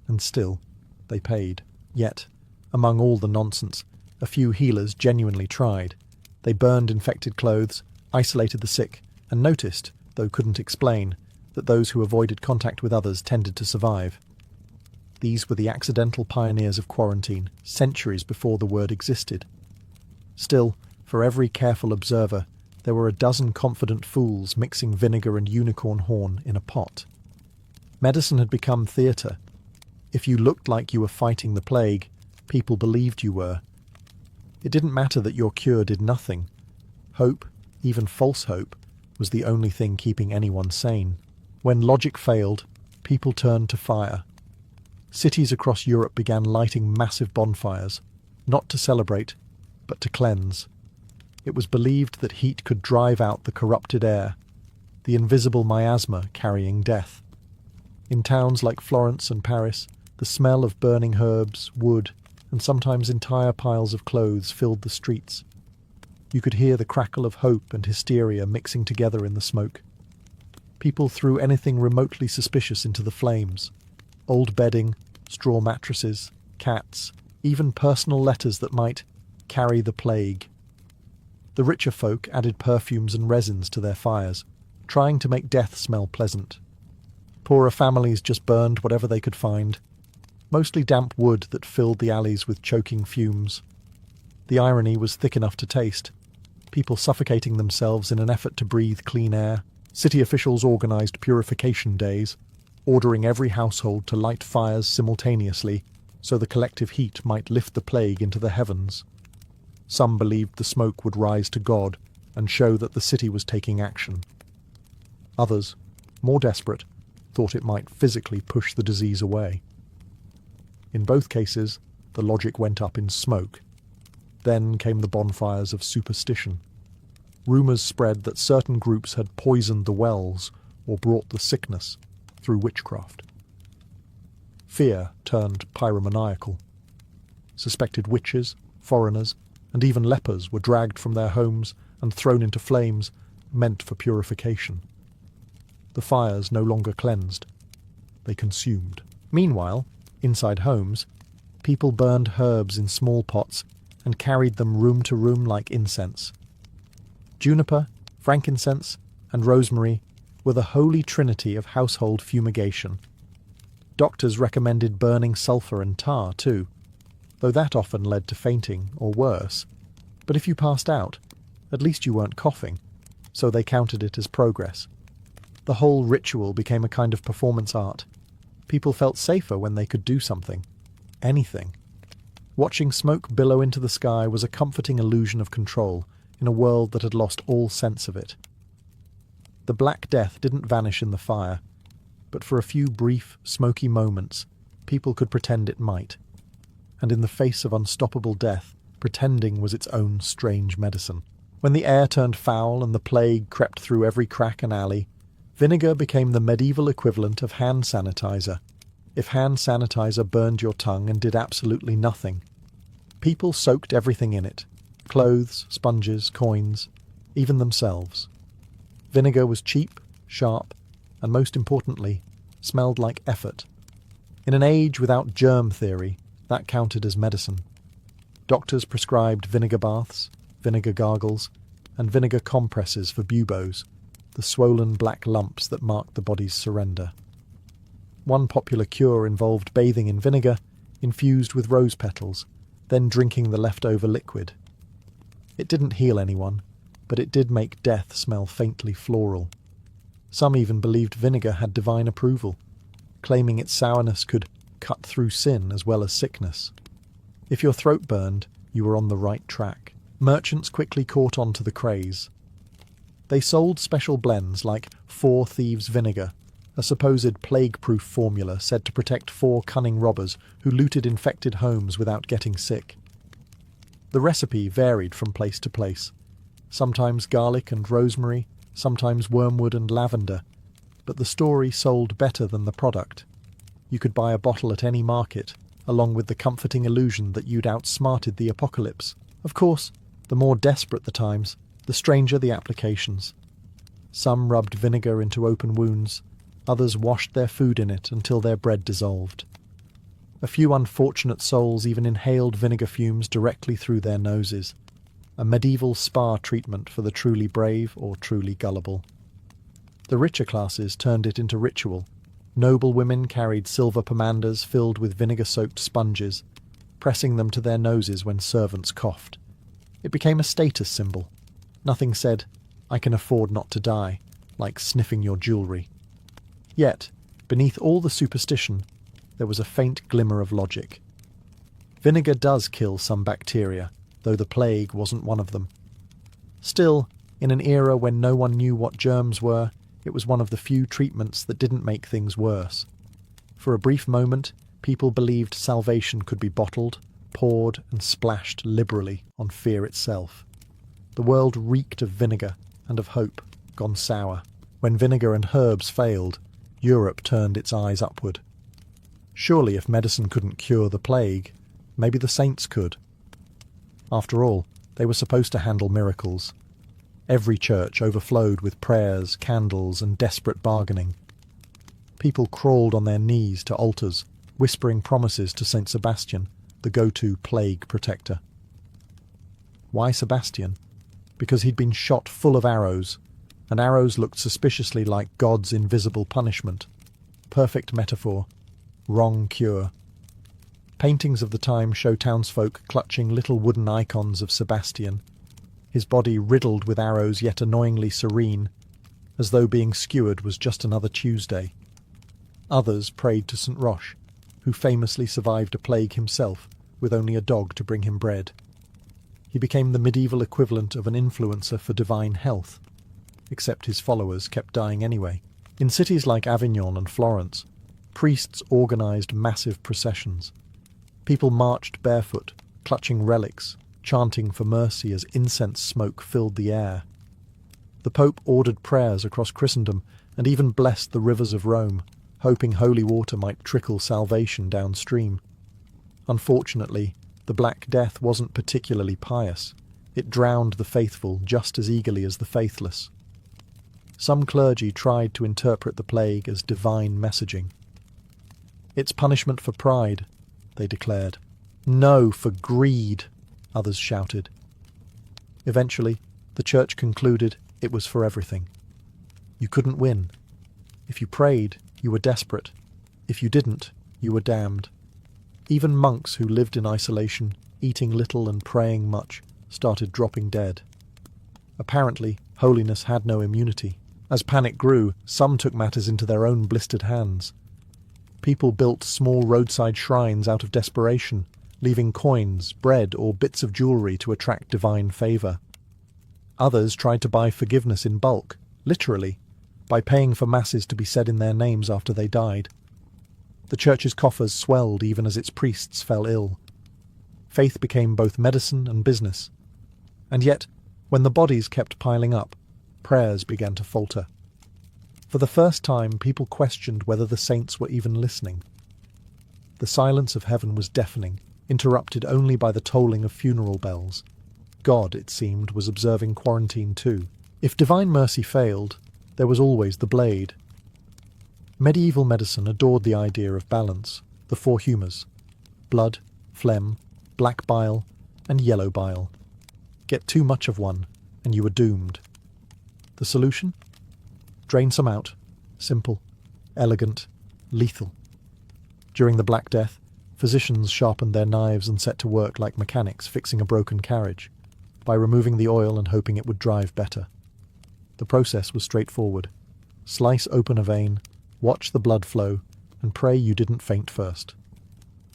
And still, they paid. Yet, among all the nonsense, a few healers genuinely tried. They burned infected clothes, isolated the sick, and noticed, though couldn't explain, that those who avoided contact with others tended to survive. These were the accidental pioneers of quarantine, centuries before the word existed. Still, for every careful observer, there were a dozen confident fools mixing vinegar and unicorn horn in a pot. Medicine had become theatre. If you looked like you were fighting the plague, people believed you were. It didn't matter that your cure did nothing. Hope, even false hope, was the only thing keeping anyone sane. When logic failed, people turned to fire. Cities across Europe began lighting massive bonfires, not to celebrate, but to cleanse. It was believed that heat could drive out the corrupted air, the invisible miasma carrying death. In towns like Florence and Paris, the smell of burning herbs, wood, and sometimes entire piles of clothes filled the streets. You could hear the crackle of hope and hysteria mixing together in the smoke. People threw anything remotely suspicious into the flames. Old bedding, straw mattresses, cats, even personal letters that might carry the plague. The richer folk added perfumes and resins to their fires, trying to make death smell pleasant. Poorer families just burned whatever they could find, mostly damp wood that filled the alleys with choking fumes. The irony was thick enough to taste. People suffocating themselves in an effort to breathe clean air. City officials organised purification days, ordering every household to light fires simultaneously so the collective heat might lift the plague into the heavens. Some believed the smoke would rise to God and show that the city was taking action. Others, more desperate, thought it might physically push the disease away. In both cases, the logic went up in smoke. Then came the bonfires of superstition. Rumours spread that certain groups had poisoned the wells or brought the sickness through witchcraft. Fear turned pyromaniacal. Suspected witches, foreigners, and even lepers were dragged from their homes and thrown into flames meant for purification. The fires no longer cleansed. They consumed. Meanwhile, inside homes, people burned herbs in small pots and carried them room to room like incense. Juniper, frankincense, and rosemary were the holy trinity of household fumigation. Doctors recommended burning sulphur and tar too, though that often led to fainting or worse. But if you passed out, at least you weren't coughing, so they counted it as progress. The whole ritual became a kind of performance art. People felt safer when they could do something. Anything. Watching smoke billow into the sky was a comforting illusion of control in a world that had lost all sense of it. The Black Death didn't vanish in the fire, but for a few brief, smoky moments, people could pretend it might. And in the face of unstoppable death, pretending was its own strange medicine. When the air turned foul and the plague crept through every crack and alley, vinegar became the medieval equivalent of hand sanitizer. If hand sanitizer burned your tongue and did absolutely nothing, people soaked everything in it: clothes, sponges, coins, even themselves. Vinegar was cheap, sharp, and most importantly, smelled like effort. In an age without germ theory, that counted as medicine. Doctors prescribed vinegar baths, vinegar gargles, and vinegar compresses for buboes, the swollen black lumps that marked the body's surrender. One popular cure involved bathing in vinegar, infused with rose petals, then drinking the leftover liquid. It didn't heal anyone, but it did make death smell faintly floral. Some even believed vinegar had divine approval, claiming its sourness could cut through sin as well as sickness. If your throat burned, you were on the right track. Merchants quickly caught on to the craze. They sold special blends like 4 Thieves Vinegar, a supposed plague-proof formula said to protect 4 cunning robbers who looted infected homes without getting sick. The recipe varied from place to place, sometimes garlic and rosemary, sometimes wormwood and lavender, but the story sold better than the product. You could buy a bottle at any market, along with the comforting illusion that you'd outsmarted the apocalypse. Of course, the more desperate the times, the stranger the applications. Some rubbed vinegar into open wounds, others washed their food in it until their bread dissolved. A few unfortunate souls even inhaled vinegar fumes directly through their noses, a medieval spa treatment for the truly brave or truly gullible. The richer classes turned it into ritual. Noble women carried silver pomanders filled with vinegar-soaked sponges, pressing them to their noses when servants coughed. It became a status symbol. Nothing said, "I can afford not to die," like sniffing your jewellery. Yet, beneath all the superstition, there was a faint glimmer of logic. Vinegar does kill some bacteria, though the plague wasn't one of them. Still, in an era when no one knew what germs were, it was one of the few treatments that didn't make things worse. For a brief moment, people believed salvation could be bottled, poured, and splashed liberally on fear itself. The world reeked of vinegar and of hope, gone sour. When vinegar and herbs failed, Europe turned its eyes upward. Surely if medicine couldn't cure the plague, maybe the saints could. After all, they were supposed to handle miracles. Every church overflowed with prayers, candles, and desperate bargaining. People crawled on their knees to altars, whispering promises to Saint Sebastian, the go-to plague protector. Why Sebastian? Because he'd been shot full of arrows, and arrows looked suspiciously like God's invisible punishment. Perfect metaphor. Wrong cure. Paintings of the time show townsfolk clutching little wooden icons of Sebastian, his body riddled with arrows yet annoyingly serene, as though being skewered was just another Tuesday. Others prayed to St. Roch, who famously survived a plague himself, with only a dog to bring him bread. He became the medieval equivalent of an influencer for divine health, except his followers kept dying anyway. In cities like Avignon and Florence, priests organised massive processions. People marched barefoot, clutching relics, chanting for mercy as incense smoke filled the air. The Pope ordered prayers across Christendom and even blessed the rivers of Rome, hoping holy water might trickle salvation downstream. Unfortunately, the Black Death wasn't particularly pious. It drowned the faithful just as eagerly as the faithless. Some clergy tried to interpret the plague as divine messaging. "It's punishment for pride," they declared. "No, for greed," others shouted. Eventually, the church concluded it was for everything. You couldn't win. If you prayed, you were desperate. If you didn't, you were damned. Even monks who lived in isolation, eating little and praying much, started dropping dead. Apparently, holiness had no immunity. As panic grew, some took matters into their own blistered hands. People built small roadside shrines out of desperation, leaving coins, bread, or bits of jewellery to attract divine favour. Others tried to buy forgiveness in bulk, literally, by paying for masses to be said in their names after they died. The church's coffers swelled even as its priests fell ill. Faith became both medicine and business. And yet, when the bodies kept piling up, prayers began to falter. For the first time, people questioned whether the saints were even listening. The silence of heaven was deafening, interrupted only by the tolling of funeral bells. God, it seemed, was observing quarantine too. If divine mercy failed, there was always the blade. Medieval medicine adored the idea of balance, the four humours: blood, phlegm, black bile, and yellow bile. Get too much of one, and you were doomed. The solution? Drain some out. Simple, elegant, lethal. During the Black Death, physicians sharpened their knives and set to work like mechanics fixing a broken carriage, by removing the oil and hoping it would drive better. The process was straightforward. Slice open a vein, watch the blood flow, and pray you didn't faint first.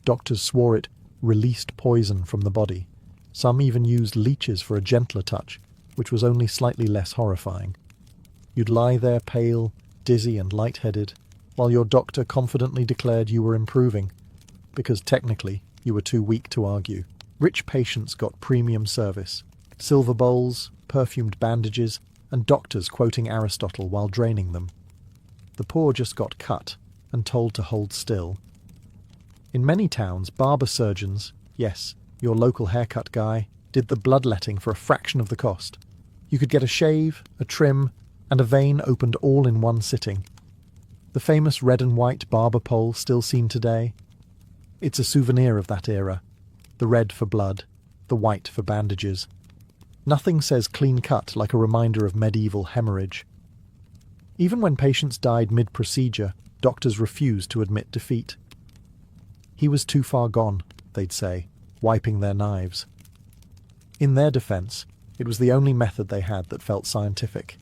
Doctors swore it released poison from the body. Some even used leeches for a gentler touch, which was only slightly less horrifying. You'd lie there pale, dizzy and lightheaded, while your doctor confidently declared you were improving, because technically you were too weak to argue. Rich patients got premium service, silver bowls, perfumed bandages, and doctors quoting Aristotle while draining them. The poor just got cut and told to hold still. In many towns, barber surgeons, yes, your local haircut guy, did the bloodletting for a fraction of the cost. You could get a shave, a trim, and a vein opened all in one sitting. The famous red and white barber pole still seen today? It's a souvenir of that era. The red for blood, the white for bandages. Nothing says clean cut like a reminder of medieval hemorrhage. Even when patients died mid-procedure, doctors refused to admit defeat. He was too far gone, they'd say, wiping their knives. In their defence, it was the only method they had that felt scientific.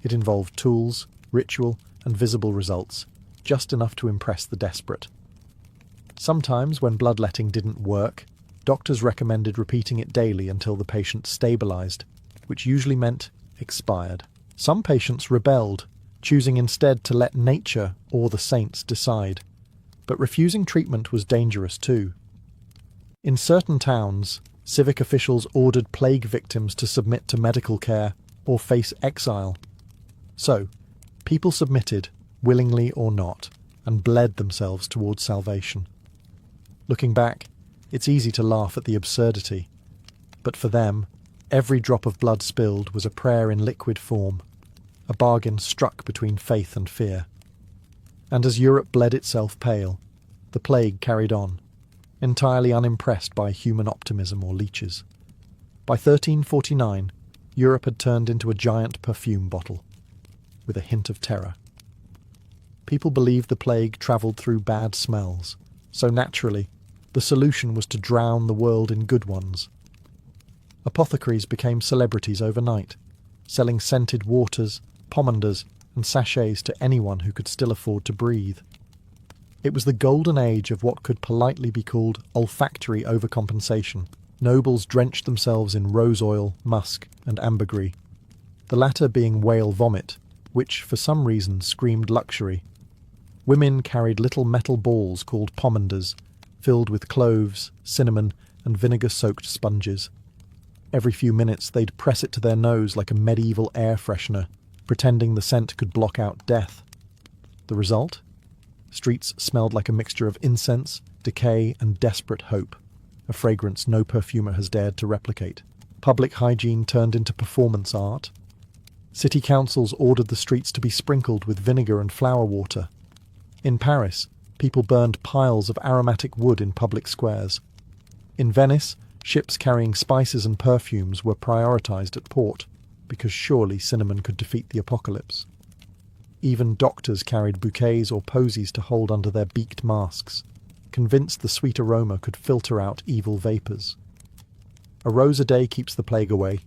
It involved tools, ritual, and visible results, just enough to impress the desperate. Sometimes, when bloodletting didn't work, doctors recommended repeating it daily until the patient stabilised, which usually meant expired. Some patients rebelled, choosing instead to let nature or the saints decide. But refusing treatment was dangerous too. In certain towns, civic officials ordered plague victims to submit to medical care or face exile. So, people submitted, willingly or not, and bled themselves towards salvation. Looking back, it's easy to laugh at the absurdity. But for them, every drop of blood spilled was a prayer in liquid form, a bargain struck between faith and fear. And as Europe bled itself pale, the plague carried on, entirely unimpressed by human optimism or leeches. By 1349, Europe had turned into a giant perfume bottle, with a hint of terror. People believed the plague travelled through bad smells, so naturally, the solution was to drown the world in good ones. Apothecaries became celebrities overnight, selling scented waters, pomanders, and sachets to anyone who could still afford to breathe. It was the golden age of what could politely be called olfactory overcompensation. Nobles drenched themselves in rose oil, musk, and ambergris, the latter being whale vomit, which for some reason screamed luxury. Women carried little metal balls called pomanders, filled with cloves, cinnamon, and vinegar-soaked sponges. Every few minutes they'd press it to their nose like a medieval air freshener, pretending the scent could block out death. The result? Streets smelled like a mixture of incense, decay, and desperate hope, a fragrance no perfumer has dared to replicate. Public hygiene turned into performance art. City councils ordered the streets to be sprinkled with vinegar and flower water. In Paris, people burned piles of aromatic wood in public squares. In Venice, Ships carrying spices and perfumes were prioritized at port, because surely cinnamon could defeat the apocalypse. Even doctors carried bouquets or posies to hold under their beaked masks, convinced the sweet aroma could filter out evil vapours. "A rose a day keeps the plague away,"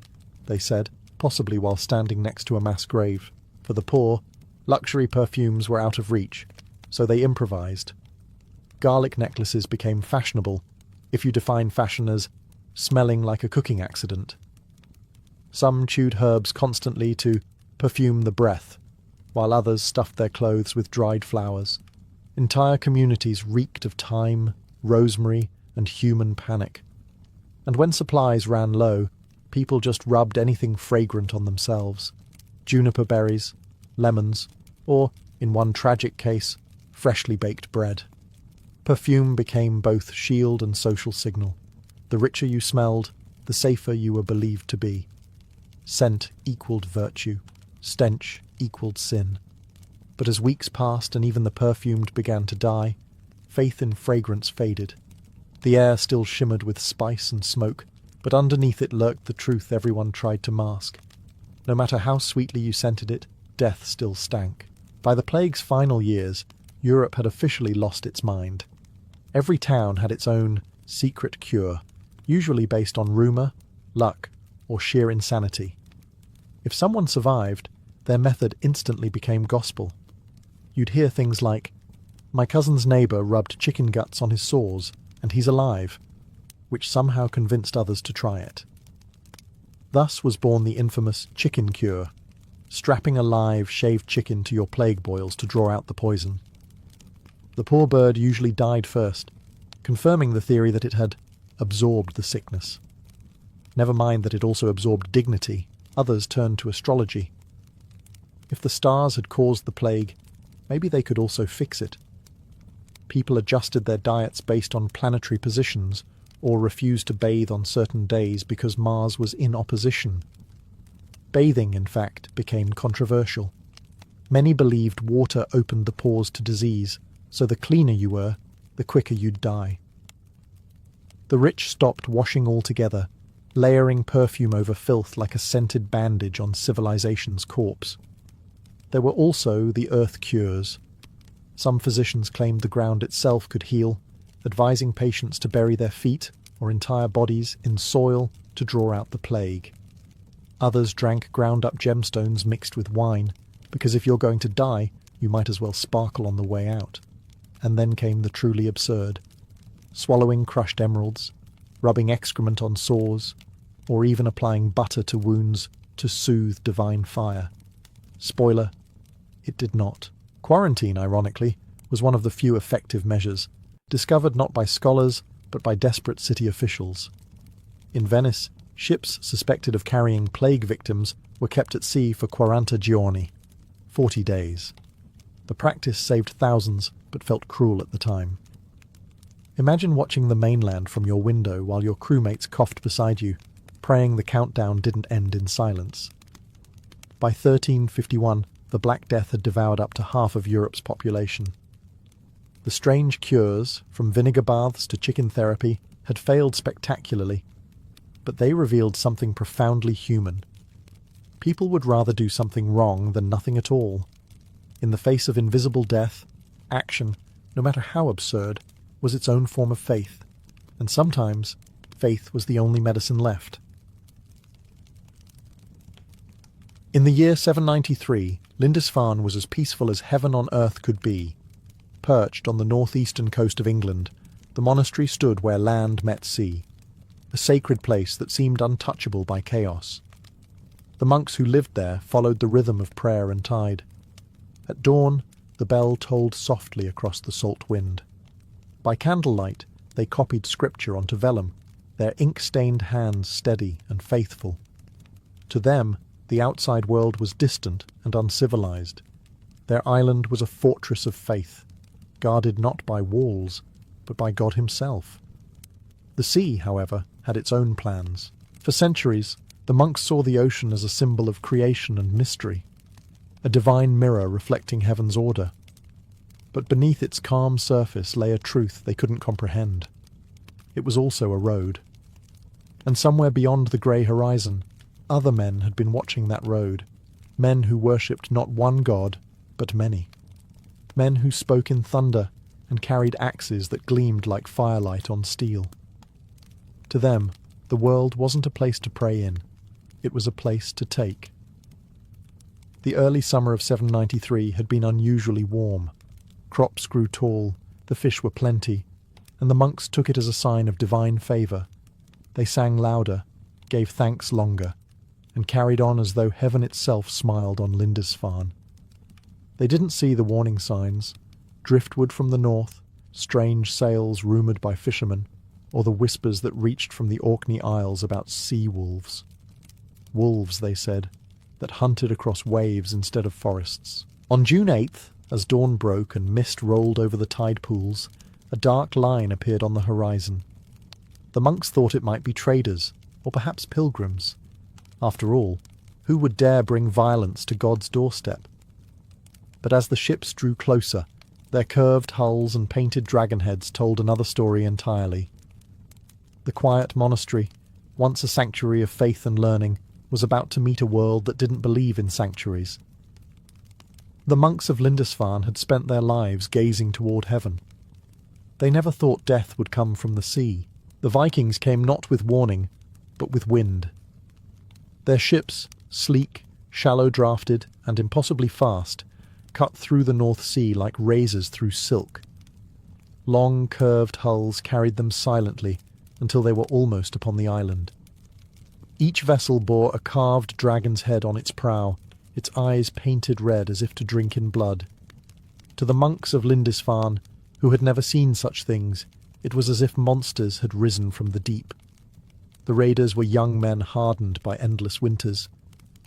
they said, possibly while standing next to a mass grave. For the poor, luxury perfumes were out of reach, so they improvised. Garlic necklaces became fashionable, if you define fashion as smelling like a cooking accident. Some chewed herbs constantly to perfume the breath, while others stuffed their clothes with dried flowers. Entire communities reeked of thyme, rosemary, and human panic. And when supplies ran low, people just rubbed anything fragrant on themselves: juniper berries, lemons, or, in one tragic case, freshly baked bread. Perfume became both shield and social signal. The richer you smelled, the safer you were believed to be. Scent equaled virtue. Stench equaled sin. But as weeks passed and even the perfumed began to die, faith in fragrance faded. The air still shimmered with spice and smoke, but underneath it lurked the truth everyone tried to mask. No matter how sweetly you scented it, death still stank. By the plague's final years, Europe had officially lost its mind. Every town had its own secret cure, usually based on rumour, luck, or sheer insanity. If someone survived, their method instantly became gospel. You'd hear things like, "My cousin's neighbour rubbed chicken guts on his sores, and he's alive," which somehow convinced others to try it. Thus was born the infamous chicken cure, strapping a live, shaved chicken to your plague boils to draw out the poison. The poor bird usually died first, confirming the theory that it had absorbed the sickness. Never mind that it also absorbed dignity, others turned to astrology. If the stars had caused the plague, maybe they could also fix it. People adjusted their diets based on planetary positions, or refused to bathe on certain days because Mars was in opposition. Bathing, in fact, became controversial. Many believed water opened the pores to disease, so the cleaner you were, the quicker you'd die. The rich stopped washing altogether, layering perfume over filth like a scented bandage on civilization's corpse. There were also the earth cures. Some physicians claimed the ground itself could heal, advising patients to bury their feet or entire bodies in soil to draw out the plague. Others drank ground-up gemstones mixed with wine, because if you're going to die, you might as well sparkle on the way out. And then came the truly absurd: swallowing crushed emeralds, rubbing excrement on sores, or even applying butter to wounds to soothe divine fire. Spoiler, it did not. Quarantine, ironically, was one of the few effective measures, discovered not by scholars, but by desperate city officials. In Venice, ships suspected of carrying plague victims were kept at sea for 40 giorni, 40 days. The practice saved thousands, but felt cruel at the time. Imagine watching the mainland from your window while your crewmates coughed beside you, praying the countdown didn't end in silence. By 1351, the Black Death had devoured up to half of Europe's population. The strange cures, from vinegar baths to chicken therapy, had failed spectacularly, but they revealed something profoundly human. People would rather do something wrong than nothing at all. In the face of invisible death, action, no matter how absurd, was its own form of faith, and sometimes faith was the only medicine left. In the year 793, Lindisfarne was as peaceful as heaven on earth could be. Perched on the northeastern coast of England, the monastery stood where land met sea, a sacred place that seemed untouchable by chaos. The monks who lived there followed the rhythm of prayer and tide. At dawn, the bell tolled softly across the salt wind. By candlelight, they copied scripture onto vellum, their ink-stained hands steady and faithful. To them, the outside world was distant and uncivilized. Their island was a fortress of faith, guarded not by walls, but by God himself. The sea, however, had its own plans. For centuries, the monks saw the ocean as a symbol of creation and mystery, a divine mirror reflecting heaven's order. But beneath its calm surface lay a truth they couldn't comprehend. It was also a road. And somewhere beyond the grey horizon, other men had been watching that road, men who worshipped not one god, but many. Men who spoke in thunder and carried axes that gleamed like firelight on steel. To them, the world wasn't a place to pray in, it was a place to take. The early summer of 793 had been unusually warm. Crops grew tall, the fish were plenty, and the monks took it as a sign of divine favour. They sang louder, gave thanks longer, and carried on as though heaven itself smiled on Lindisfarne. They didn't see the warning signs, driftwood from the north, strange sails rumoured by fishermen, or the whispers that reached from the Orkney Isles about sea-wolves. Wolves, they said, that hunted across waves instead of forests. On June 8th, as dawn broke and mist rolled over the tide pools, a dark line appeared on the horizon. The monks thought it might be traders, or perhaps pilgrims. After all, who would dare bring violence to God's doorstep? But as the ships drew closer, their curved hulls and painted dragon heads told another story entirely. The quiet monastery, once a sanctuary of faith and learning, was about to meet a world that didn't believe in sanctuaries. The monks of Lindisfarne had spent their lives gazing toward heaven. They never thought death would come from the sea. The Vikings came not with warning, but with wind. Their ships, sleek, shallow-drafted, and impossibly fast, cut through the North Sea like razors through silk. Long, curved hulls carried them silently until they were almost upon the island. Each vessel bore a carved dragon's head on its prow, its eyes painted red as if to drink in blood. To the monks of Lindisfarne, who had never seen such things, it was as if monsters had risen from the deep. The raiders were young men hardened by endless winters,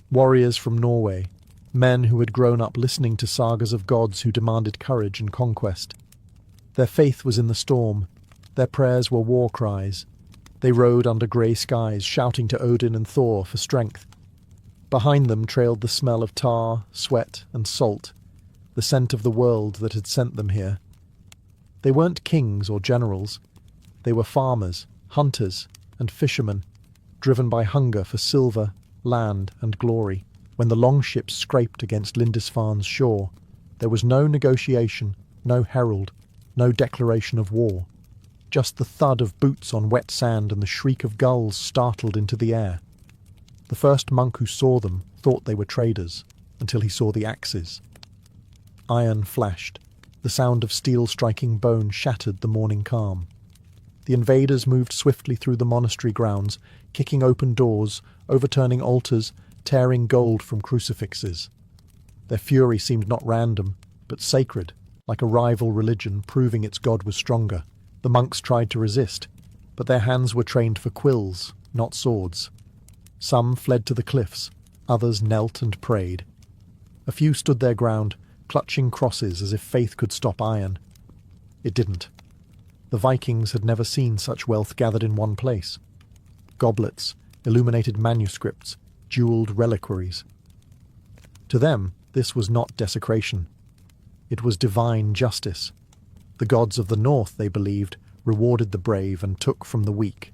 warriors from Norway, men who had grown up listening to sagas of gods who demanded courage and conquest. Their faith was in the storm, their prayers were war cries. They rode under grey skies, shouting to Odin and Thor for strength. Behind them trailed the smell of tar, sweat, and salt, the scent of the world that had sent them here. They weren't kings or generals. They were farmers, hunters, and fishermen, driven by hunger for silver, land, and glory. When the longships scraped against Lindisfarne's shore, there was no negotiation, no herald, no declaration of war. Just the thud of boots on wet sand and the shriek of gulls startled into the air. The first monk who saw them thought they were traders, until he saw the axes. Iron flashed. The sound of steel striking bone shattered the morning calm. The invaders moved swiftly through the monastery grounds, kicking open doors, overturning altars, tearing gold from crucifixes. Their fury seemed not random, but sacred, like a rival religion proving its god was stronger. The monks tried to resist, but their hands were trained for quills, not swords. Some fled to the cliffs, others knelt and prayed. A few stood their ground, clutching crosses as if faith could stop iron. It didn't. The Vikings had never seen such wealth gathered in one place. Goblets, illuminated manuscripts, jewelled reliquaries. To them, this was not desecration. It was divine justice. The gods of the north, they believed, rewarded the brave and took from the weak.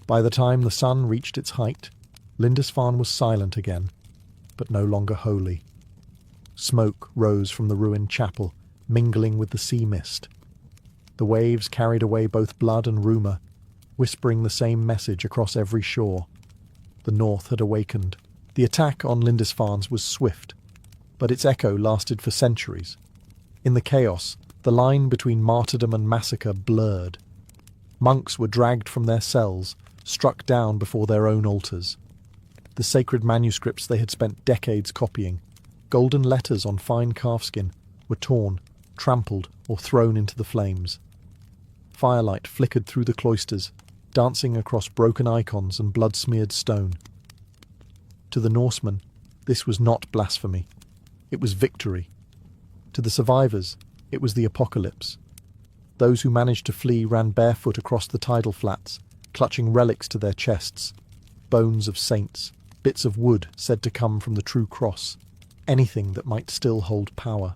By the time the sun reached its height, Lindisfarne was silent again, but no longer holy. Smoke rose from the ruined chapel, mingling with the sea mist. The waves carried away both blood and rumour, whispering the same message across every shore. The north had awakened. The attack on Lindisfarne was swift, but its echo lasted for centuries. In the chaos, the line between martyrdom and massacre blurred. Monks were dragged from their cells, struck down before their own altars. The sacred manuscripts they had spent decades copying, golden letters on fine calfskin, were torn, trampled, or thrown into the flames. Firelight flickered through the cloisters, dancing across broken icons and blood-smeared stone. To the Norsemen, this was not blasphemy. It was victory. To the survivors, it was the apocalypse. Those who managed to flee ran barefoot across the tidal flats, clutching relics to their chests, bones of saints, bits of wood said to come from the true cross, anything that might still hold power.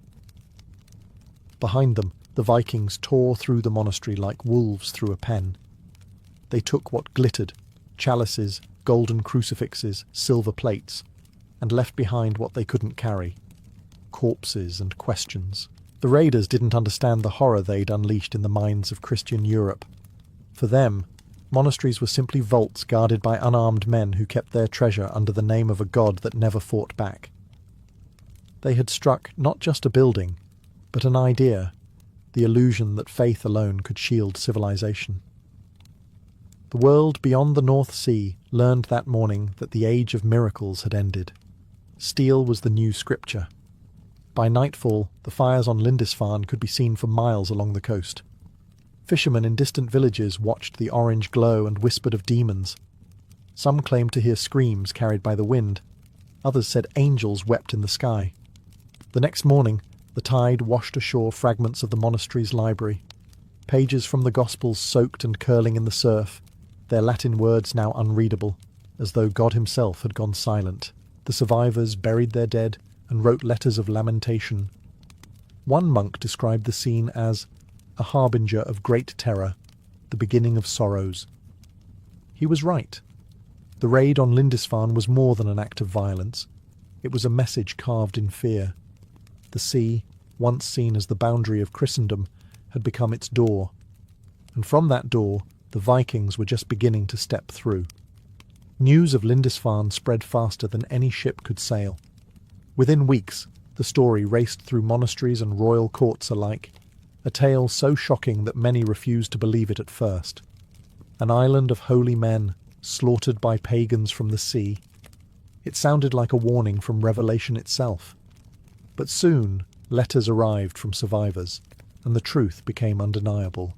Behind them, the Vikings tore through the monastery like wolves through a pen. They took what glittered, chalices, golden crucifixes, silver plates, and left behind what they couldn't carry: corpses and questions. The raiders didn't understand the horror they'd unleashed in the minds of Christian Europe. For them, monasteries were simply vaults guarded by unarmed men who kept their treasure under the name of a god that never fought back. They had struck not just a building, but an idea, the illusion that faith alone could shield civilization. The world beyond the North Sea learned that morning that the age of miracles had ended. Steel was the new scripture. By nightfall, the fires on Lindisfarne could be seen for miles along the coast. Fishermen in distant villages watched the orange glow and whispered of demons. Some claimed to hear screams carried by the wind. Others said angels wept in the sky. The next morning, the tide washed ashore fragments of the monastery's library. Pages from the Gospels soaked and curling in the surf, their Latin words now unreadable, as though God himself had gone silent. The survivors buried their dead and wrote letters of lamentation. One monk described the scene as a harbinger of great terror, the beginning of sorrows. He was right. The raid on Lindisfarne was more than an act of violence. It was a message carved in fear. The sea, once seen as the boundary of Christendom, had become its door, and from that door the Vikings were just beginning to step through. News of Lindisfarne spread faster than any ship could sail. Within weeks, the story raced through monasteries and royal courts alike, a tale so shocking that many refused to believe it at first. An island of holy men, slaughtered by pagans from the sea. It sounded like a warning from Revelation itself. But soon, letters arrived from survivors, and the truth became undeniable.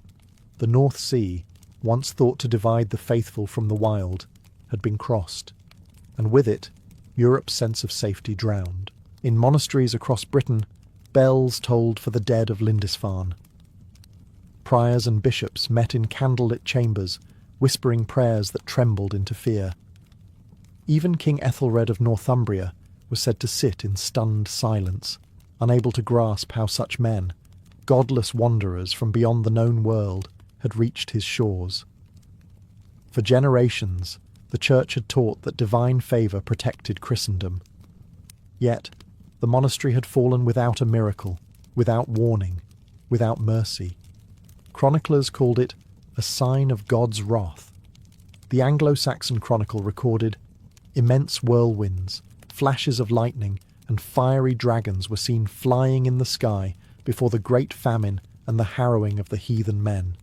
The North Sea, once thought to divide the faithful from the wild, had been crossed, and with it, Europe's sense of safety drowned. In monasteries across Britain, bells tolled for the dead of Lindisfarne. Priors and bishops met in candlelit chambers, whispering prayers that trembled into fear. Even King Ethelred of Northumbria was said to sit in stunned silence, unable to grasp how such men, godless wanderers from beyond the known world, had reached his shores. For generations, the Church had taught that divine favour protected Christendom. Yet, the monastery had fallen without a miracle, without warning, without mercy. Chroniclers called it a sign of God's wrath. The Anglo-Saxon Chronicle recorded, immense whirlwinds, flashes of lightning, and fiery dragons were seen flying in the sky before the great famine and the harrowing of the heathen men.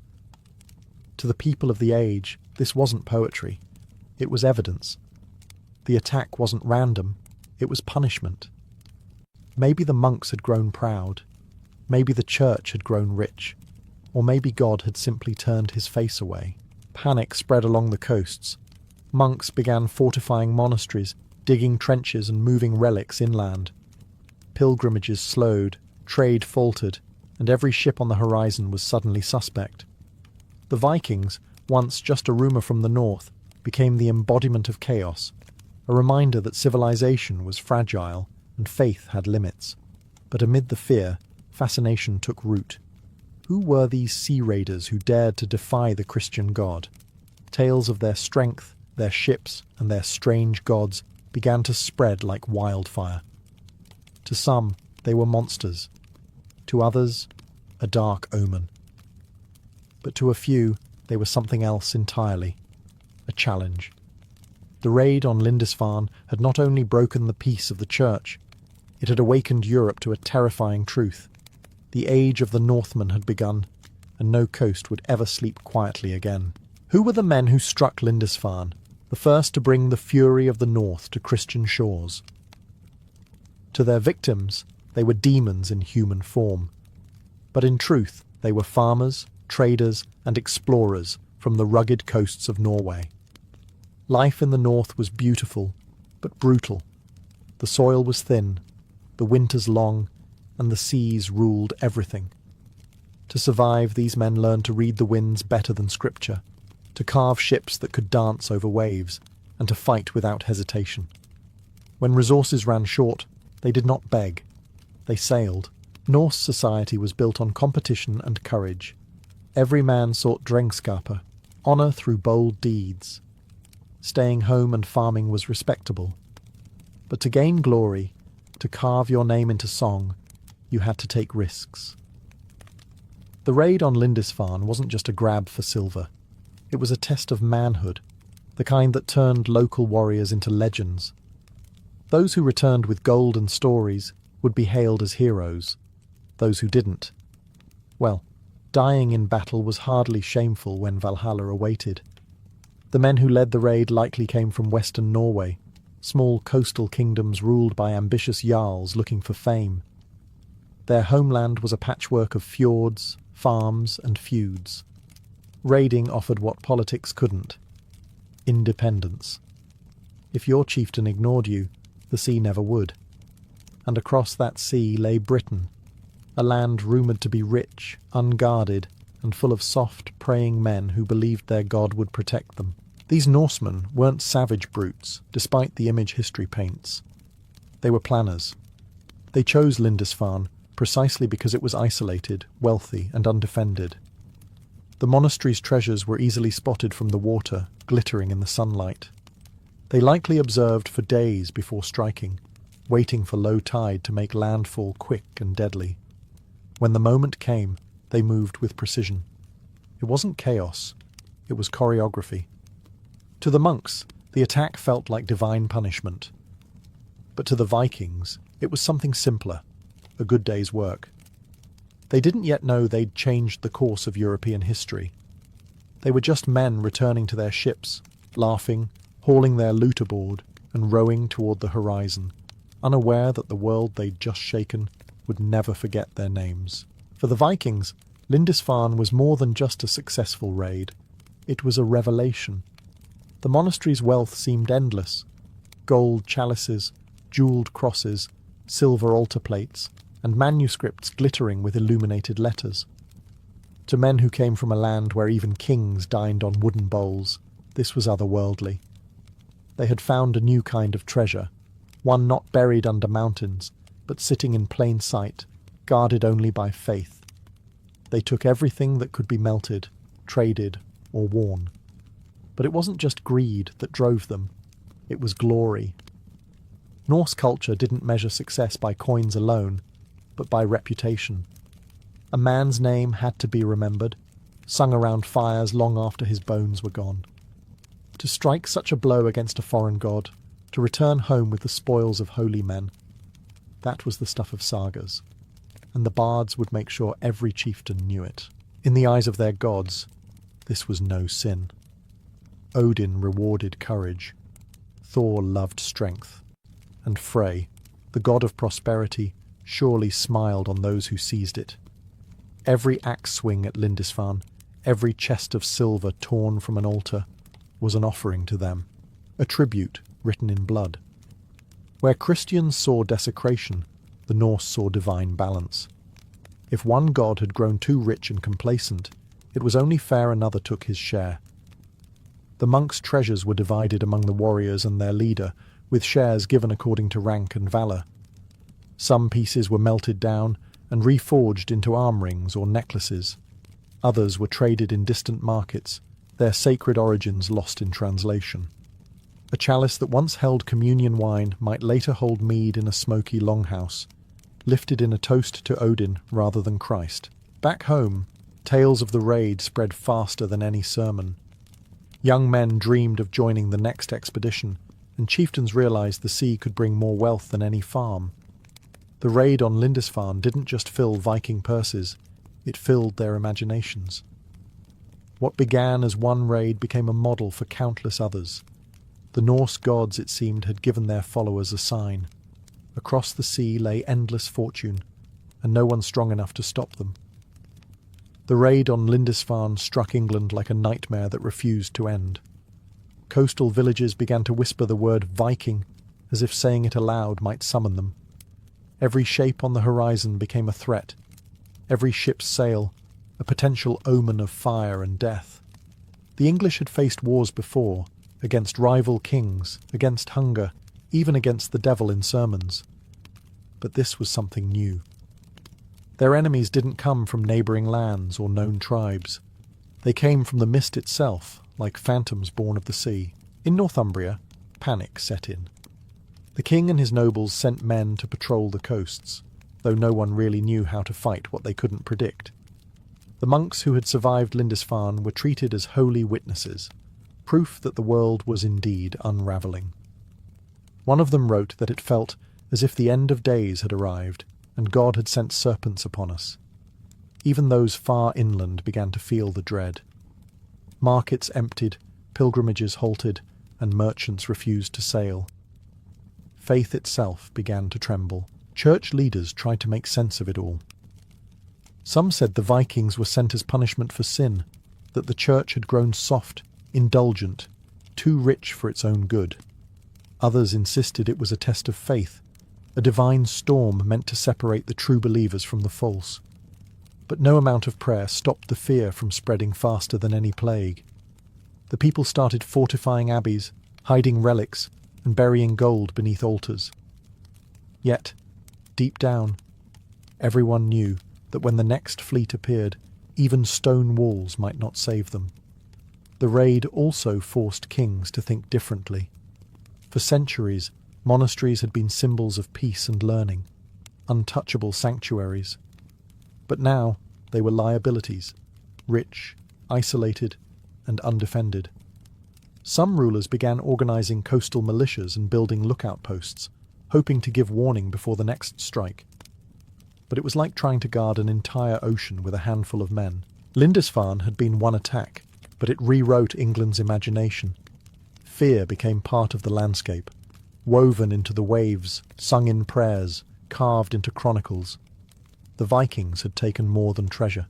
To the people of the age, this wasn't poetry. It was evidence. The attack wasn't random. It was punishment. Maybe the monks had grown proud. Maybe the church had grown rich. Or maybe God had simply turned his face away. Panic spread along the coasts. Monks began fortifying monasteries, digging trenches and moving relics inland. Pilgrimages slowed, trade faltered, and every ship on the horizon was suddenly suspect. The Vikings, once just a rumour from the north, became the embodiment of chaos, a reminder that civilization was fragile and faith had limits. But amid the fear, fascination took root. Who were these sea raiders who dared to defy the Christian God? Tales of their strength, their ships, and their strange gods began to spread like wildfire. To some, they were monsters. To others, a dark omen. But to a few, they were something else entirely. A challenge. The raid on Lindisfarne had not only broken the peace of the Church, it had awakened Europe to a terrifying truth. The age of the Northmen had begun, and no coast would ever sleep quietly again. Who were the men who struck Lindisfarne, the first to bring the fury of the North to Christian shores? To their victims, they were demons in human form. But in truth, they were farmers, traders, and explorers from the rugged coasts of Norway. Life in the north was beautiful, but brutal. The soil was thin, the winters long, and the seas ruled everything. To survive, these men learned to read the winds better than scripture, to carve ships that could dance over waves, and to fight without hesitation. When resources ran short, they did not beg. They sailed. Norse society was built on competition and courage. Every man sought drengskaper, honour through bold deeds. Staying home and farming was respectable. But to gain glory, to carve your name into song, you had to take risks. The raid on Lindisfarne wasn't just a grab for silver. It was a test of manhood, the kind that turned local warriors into legends. Those who returned with gold and stories would be hailed as heroes. Those who didn't, well, dying in battle was hardly shameful when Valhalla awaited. The men who led the raid likely came from western Norway, small coastal kingdoms ruled by ambitious jarls looking for fame. Their homeland was a patchwork of fjords, farms, and feuds. Raiding offered what politics couldn't: independence. If your chieftain ignored you, the sea never would. And across that sea lay Britain, a land rumoured to be rich, unguarded, and full of soft, praying men who believed their god would protect them. These Norsemen weren't savage brutes, despite the image history paints. They were planners. They chose Lindisfarne precisely because it was isolated, wealthy, and undefended. The monastery's treasures were easily spotted from the water, glittering in the sunlight. They likely observed for days before striking, waiting for low tide to make landfall quick and deadly. When the moment came, they moved with precision. It wasn't chaos, it was choreography. To the monks, the attack felt like divine punishment. But to the Vikings, it was something simpler, a good day's work. They didn't yet know they'd changed the course of European history. They were just men returning to their ships, laughing, hauling their loot aboard, and rowing toward the horizon, unaware that the world they'd just shaken would never forget their names. For the Vikings, Lindisfarne was more than just a successful raid. It was a revelation. The monastery's wealth seemed endless: gold chalices, jewelled crosses, silver altar plates, and manuscripts glittering with illuminated letters. To men who came from a land where even kings dined on wooden bowls, this was otherworldly. They had found a new kind of treasure, one not buried under mountains, but sitting in plain sight, guarded only by faith. They took everything that could be melted, traded, or worn. But it wasn't just greed that drove them, it was glory. Norse culture didn't measure success by coins alone, but by reputation. A man's name had to be remembered, sung around fires long after his bones were gone. To strike such a blow against a foreign god, to return home with the spoils of holy men, that was the stuff of sagas, and the bards would make sure every chieftain knew it. In the eyes of their gods, this was no sin. Odin rewarded courage, Thor loved strength, and Frey, the god of prosperity, surely smiled on those who seized it. Every axe swing at Lindisfarne, every chest of silver torn from an altar, was an offering to them, a tribute written in blood. Where Christians saw desecration, the Norse saw divine balance. If one god had grown too rich and complacent, it was only fair another took his share. The monks' treasures were divided among the warriors and their leader, with shares given according to rank and valour. Some pieces were melted down and reforged into arm rings or necklaces. Others were traded in distant markets, their sacred origins lost in translation. A chalice that once held communion wine might later hold mead in a smoky longhouse, lifted in a toast to Odin rather than Christ. Back home, tales of the raid spread faster than any sermon. Young men dreamed of joining the next expedition, and chieftains realized the sea could bring more wealth than any farm. The raid on Lindisfarne didn't just fill Viking purses, it filled their imaginations. What began as one raid became a model for countless others. The Norse gods, it seemed, had given their followers a sign. Across the sea lay endless fortune, and no one strong enough to stop them. The raid on Lindisfarne struck England like a nightmare that refused to end. Coastal villages began to whisper the word Viking, as if saying it aloud might summon them. Every shape on the horizon became a threat. Every ship's sail, a potential omen of fire and death. The English had faced wars before, against rival kings, against hunger, even against the devil in sermons. But this was something new. Their enemies didn't come from neighbouring lands or known tribes. They came from the mist itself, like phantoms born of the sea. In Northumbria, panic set in. The king and his nobles sent men to patrol the coasts, though no one really knew how to fight what they couldn't predict. The monks who had survived Lindisfarne were treated as holy witnesses, proof that the world was indeed unravelling. One of them wrote that it felt as if the end of days had arrived, and God had sent serpents upon us. Even those far inland began to feel the dread. Markets emptied, pilgrimages halted, and merchants refused to sail. Faith itself began to tremble. Church leaders tried to make sense of it all. Some said the Vikings were sent as punishment for sin, that the church had grown soft, indulgent, too rich for its own good. Others insisted it was a test of faith, a divine storm meant to separate the true believers from the false. But no amount of prayer stopped the fear from spreading faster than any plague. The people started fortifying abbeys, hiding relics, and burying gold beneath altars. Yet, deep down, everyone knew that when the next fleet appeared, even stone walls might not save them. The raid also forced kings to think differently. For centuries, monasteries had been symbols of peace and learning, untouchable sanctuaries. But now they were liabilities, rich, isolated, and undefended. Some rulers began organizing coastal militias and building lookout posts, hoping to give warning before the next strike. But it was like trying to guard an entire ocean with a handful of men. Lindisfarne had been one attack, but it rewrote England's imagination. Fear became part of the landscape, woven into the waves, sung in prayers, carved into chronicles. The Vikings had taken more than treasure.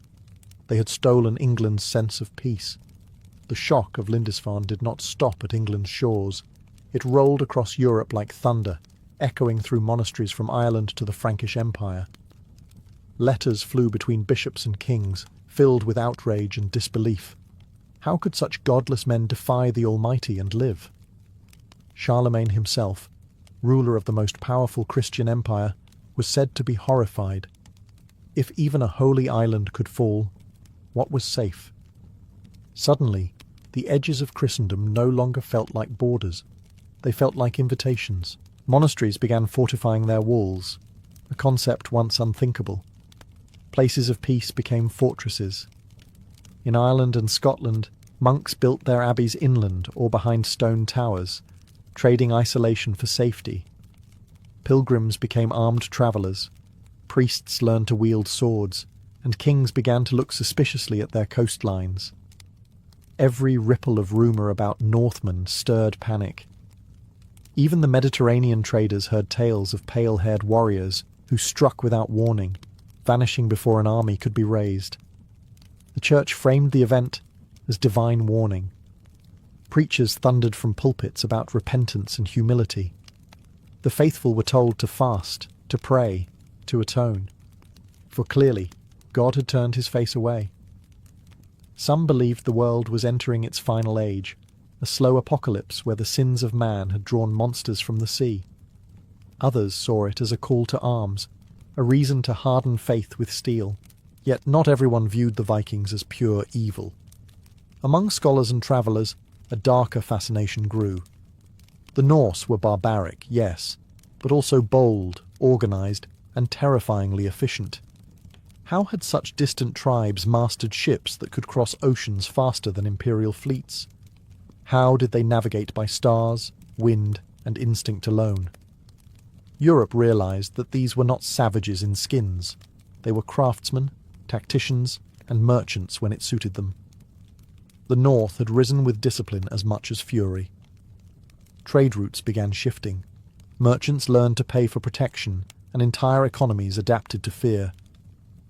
They had stolen England's sense of peace. The shock of Lindisfarne did not stop at England's shores. It rolled across Europe like thunder, echoing through monasteries from Ireland to the Frankish Empire. Letters flew between bishops and kings, filled with outrage and disbelief. How could such godless men defy the Almighty and live? Charlemagne himself, ruler of the most powerful Christian empire, was said to be horrified. If even a holy island could fall, what was safe? Suddenly, the edges of Christendom no longer felt like borders. They felt like invitations. Monasteries began fortifying their walls, a concept once unthinkable. Places of peace became fortresses. In Ireland and Scotland, monks built their abbeys inland or behind stone towers, trading isolation for safety. Pilgrims became armed travellers. Priests learned to wield swords, and kings began to look suspiciously at their coastlines. Every ripple of rumour about Northmen stirred panic. Even the Mediterranean traders heard tales of pale-haired warriors who struck without warning, vanishing before an army could be raised. The church framed the event as divine warning. Preachers thundered from pulpits about repentance and humility. The faithful were told to fast, to pray, to atone. For clearly, God had turned his face away. Some believed the world was entering its final age, a slow apocalypse where the sins of man had drawn monsters from the sea. Others saw it as a call to arms, a reason to harden faith with steel. Yet not everyone viewed the Vikings as pure evil. Among scholars and travellers, a darker fascination grew. The Norse were barbaric, yes, but also bold, organised, and terrifyingly efficient. How had such distant tribes mastered ships that could cross oceans faster than imperial fleets? How did they navigate by stars, wind, and instinct alone? Europe realised that these were not savages in skins. They were craftsmen, tacticians, and merchants when it suited them. The North had risen with discipline as much as fury. Trade routes began shifting. Merchants learned to pay for protection, and entire economies adapted to fear.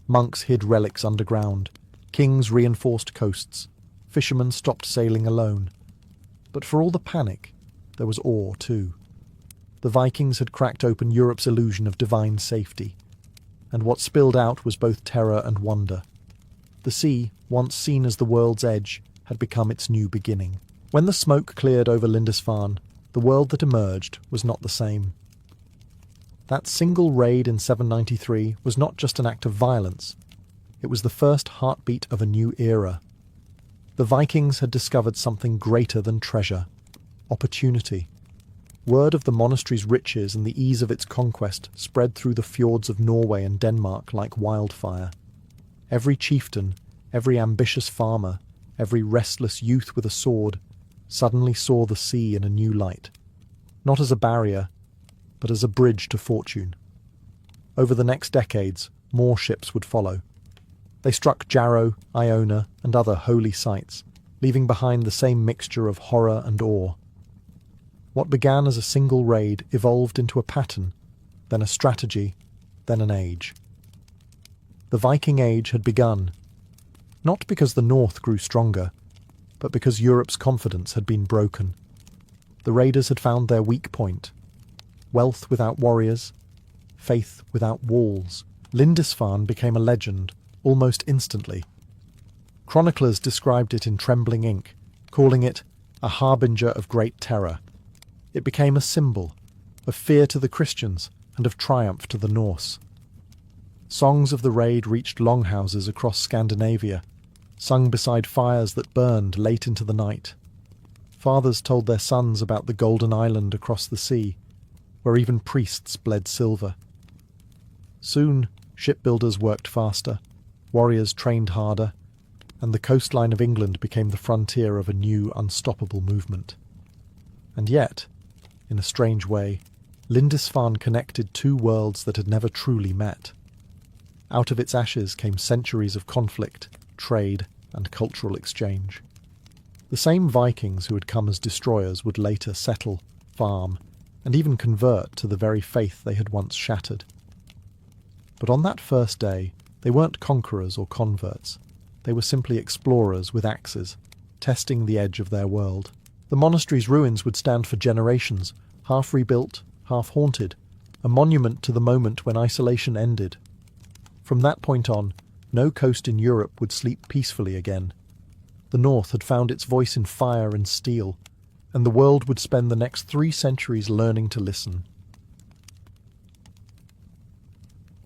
Monks hid relics underground. Kings reinforced coasts. Fishermen stopped sailing alone. But for all the panic, there was awe too. The Vikings had cracked open Europe's illusion of divine safety, and what spilled out was both terror and wonder. The sea, once seen as the world's edge, had become its new beginning. When the smoke cleared over Lindisfarne, the world that emerged was not the same. That single raid in 793 was not just an act of violence. It was the first heartbeat of a new era. The Vikings had discovered something greater than treasure, opportunity. Word of the monastery's riches and the ease of its conquest spread through the fjords of Norway and Denmark like wildfire. Every chieftain, every ambitious farmer, every restless youth with a sword suddenly saw the sea in a new light, not as a barrier, but as a bridge to fortune. Over the next decades, more ships would follow. They struck Jarrow, Iona, and other holy sites, leaving behind the same mixture of horror and awe. What began as a single raid evolved into a pattern, then a strategy, then an age. The Viking Age had begun, not because the North grew stronger, but because Europe's confidence had been broken. The raiders had found their weak point: wealth without warriors, faith without walls. Lindisfarne became a legend almost instantly. Chroniclers described it in trembling ink, calling it a harbinger of great terror. It became a symbol of fear to the Christians and of triumph to the Norse. Songs of the raid reached longhouses across Scandinavia, sung beside fires that burned late into the night. Fathers told their sons about the golden island across the sea, where even priests bled silver. Soon, shipbuilders worked faster, warriors trained harder, and the coastline of England became the frontier of a new, unstoppable movement. And yet, in a strange way, Lindisfarne connected two worlds that had never truly met. Out of its ashes came centuries of conflict, trade, and cultural exchange. The same Vikings who had come as destroyers would later settle, farm, and even convert to the very faith they had once shattered. But on that first day, they weren't conquerors or converts. They were simply explorers with axes, testing the edge of their world. The monastery's ruins would stand for generations, half rebuilt, half haunted, a monument to the moment when isolation ended. From that point on, no coast in Europe would sleep peacefully again. The North had found its voice in fire and steel, and the world would spend the next 3 centuries learning to listen.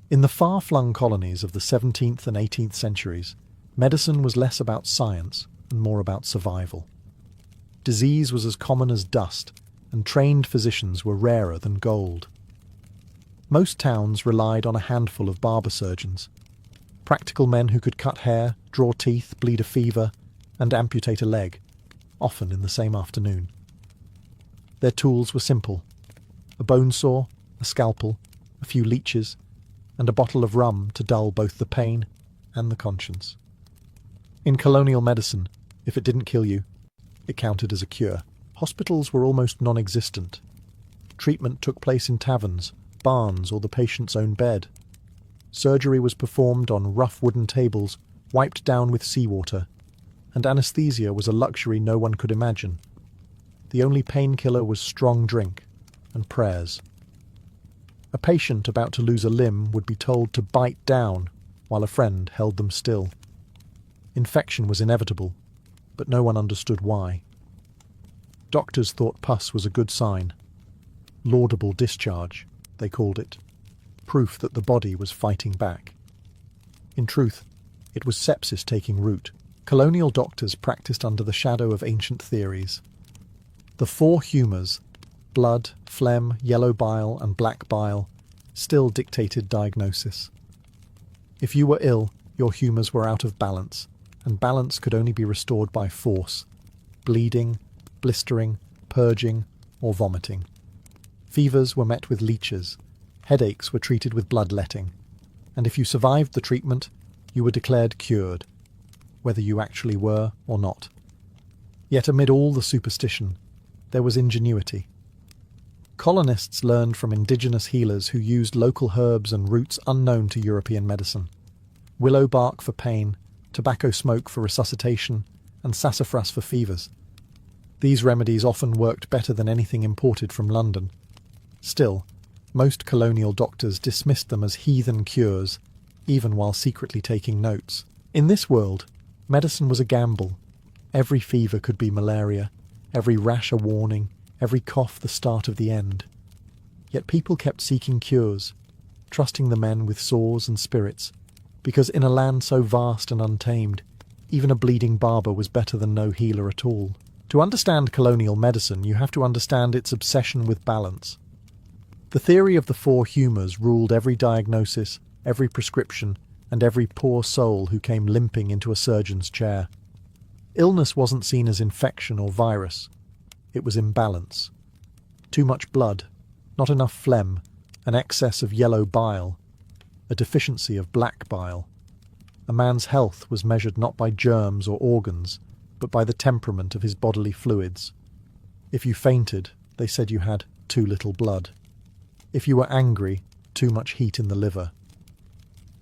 In the far-flung colonies of the 17th and 18th centuries, medicine was less about science and more about survival. Disease was as common as dust, and trained physicians were rarer than gold. Most towns relied on a handful of barber surgeons, practical men who could cut hair, draw teeth, bleed a fever, and amputate a leg, often in the same afternoon. Their tools were simple: a bone saw, a scalpel, a few leeches, and a bottle of rum to dull both the pain and the conscience. In colonial medicine, if it didn't kill you, it counted as a cure. Hospitals were almost non-existent. Treatment took place in taverns, barns, or the patient's own bed. Surgery was performed on rough wooden tables, wiped down with seawater, and anesthesia was a luxury no one could imagine. The only painkiller was strong drink and prayers. A patient about to lose a limb would be told to bite down while a friend held them still. Infection was inevitable, but no one understood why. Doctors thought pus was a good sign. Laudable discharge, they called it. Proof that the body was fighting back. In truth, it was sepsis taking root. Colonial doctors practiced under the shadow of ancient theories. The 4 humours, blood, phlegm, yellow bile, and black bile, still dictated diagnosis. If you were ill, your humours were out of balance, and balance could only be restored by force: bleeding, blistering, purging, or vomiting. Fevers were met with leeches, headaches were treated with bloodletting, and if you survived the treatment, you were declared cured, whether you actually were or not. Yet amid all the superstition, there was ingenuity. Colonists learned from indigenous healers who used local herbs and roots unknown to European medicine: willow bark for pain, tobacco smoke for resuscitation, and sassafras for fevers. These remedies often worked better than anything imported from London. Still, most colonial doctors dismissed them as heathen cures, even while secretly taking notes. In this world, medicine was a gamble. Every fever could be malaria, every rash a warning, every cough the start of the end. Yet people kept seeking cures, trusting the men with saws and spirits, because in a land so vast and untamed, even a bleeding barber was better than no healer at all. To understand colonial medicine, you have to understand its obsession with balance. The theory of the four humours ruled every diagnosis, every prescription, and every poor soul who came limping into a surgeon's chair. Illness wasn't seen as infection or virus. It was imbalance. Too much blood, not enough phlegm, an excess of yellow bile, a deficiency of black bile. A man's health was measured not by germs or organs, but by the temperament of his bodily fluids. If you fainted, they said you had too little blood. If you were angry, too much heat in the liver.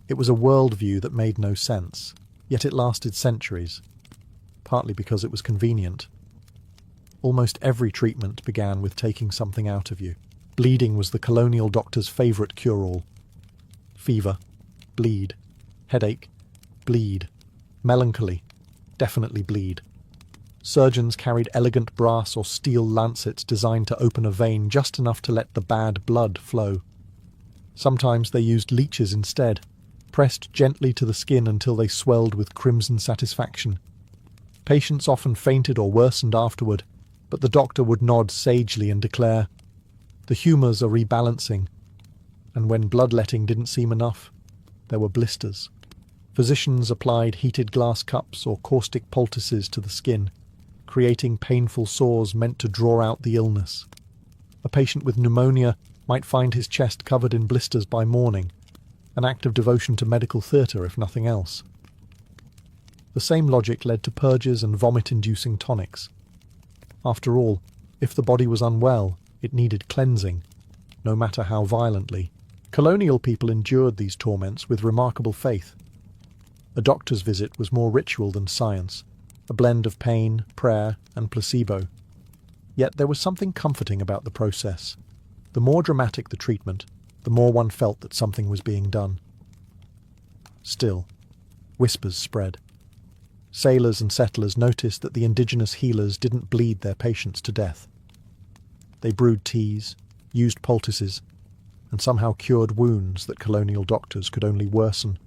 It was a worldview that made no sense, yet it lasted centuries, partly because it was convenient. Almost every treatment began with taking something out of you. Bleeding was the colonial doctor's favourite cure-all. Fever, bleed. Headache, bleed. Melancholy, definitely bleed. Surgeons carried elegant brass or steel lancets designed to open a vein just enough to let the bad blood flow. Sometimes they used leeches instead, pressed gently to the skin until they swelled with crimson satisfaction. Patients often fainted or worsened afterward, but the doctor would nod sagely and declare, "The humours are rebalancing." And when bloodletting didn't seem enough, there were blisters. Physicians applied heated glass cups or caustic poultices to the skin, creating painful sores meant to draw out the illness. A patient with pneumonia might find his chest covered in blisters by morning, an act of devotion to medical theatre if nothing else. The same logic led to purges and vomit-inducing tonics. After all, if the body was unwell, it needed cleansing, no matter how violently. Colonial people endured these torments with remarkable faith. A doctor's visit was more ritual than science, a blend of pain, prayer, and placebo. Yet there was something comforting about the process. The more dramatic the treatment, the more one felt that something was being done. Still, whispers spread. Sailors and settlers noticed that the indigenous healers didn't bleed their patients to death. They brewed teas, used poultices, and somehow cured wounds that colonial doctors could only worsen.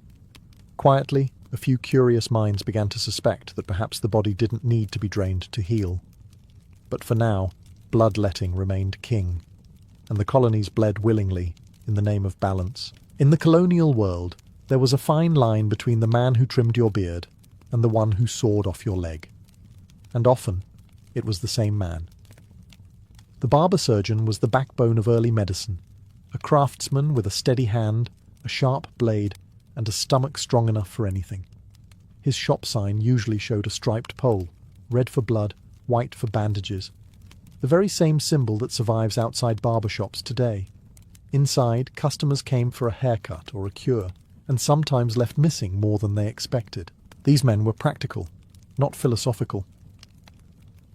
Quietly, a few curious minds began to suspect that perhaps the body didn't need to be drained to heal. But for now, bloodletting remained king, and the colonies bled willingly in the name of balance. In the colonial world, there was a fine line between the man who trimmed your beard and the one who sawed off your leg. And often, it was the same man. The barber surgeon was the backbone of early medicine, a craftsman with a steady hand, a sharp blade, and a stomach strong enough for anything. His shop sign usually showed a striped pole, red for blood, white for bandages, the very same symbol that survives outside barber shops today. Inside, customers came for a haircut or a cure, and sometimes left missing more than they expected. These men were practical, not philosophical.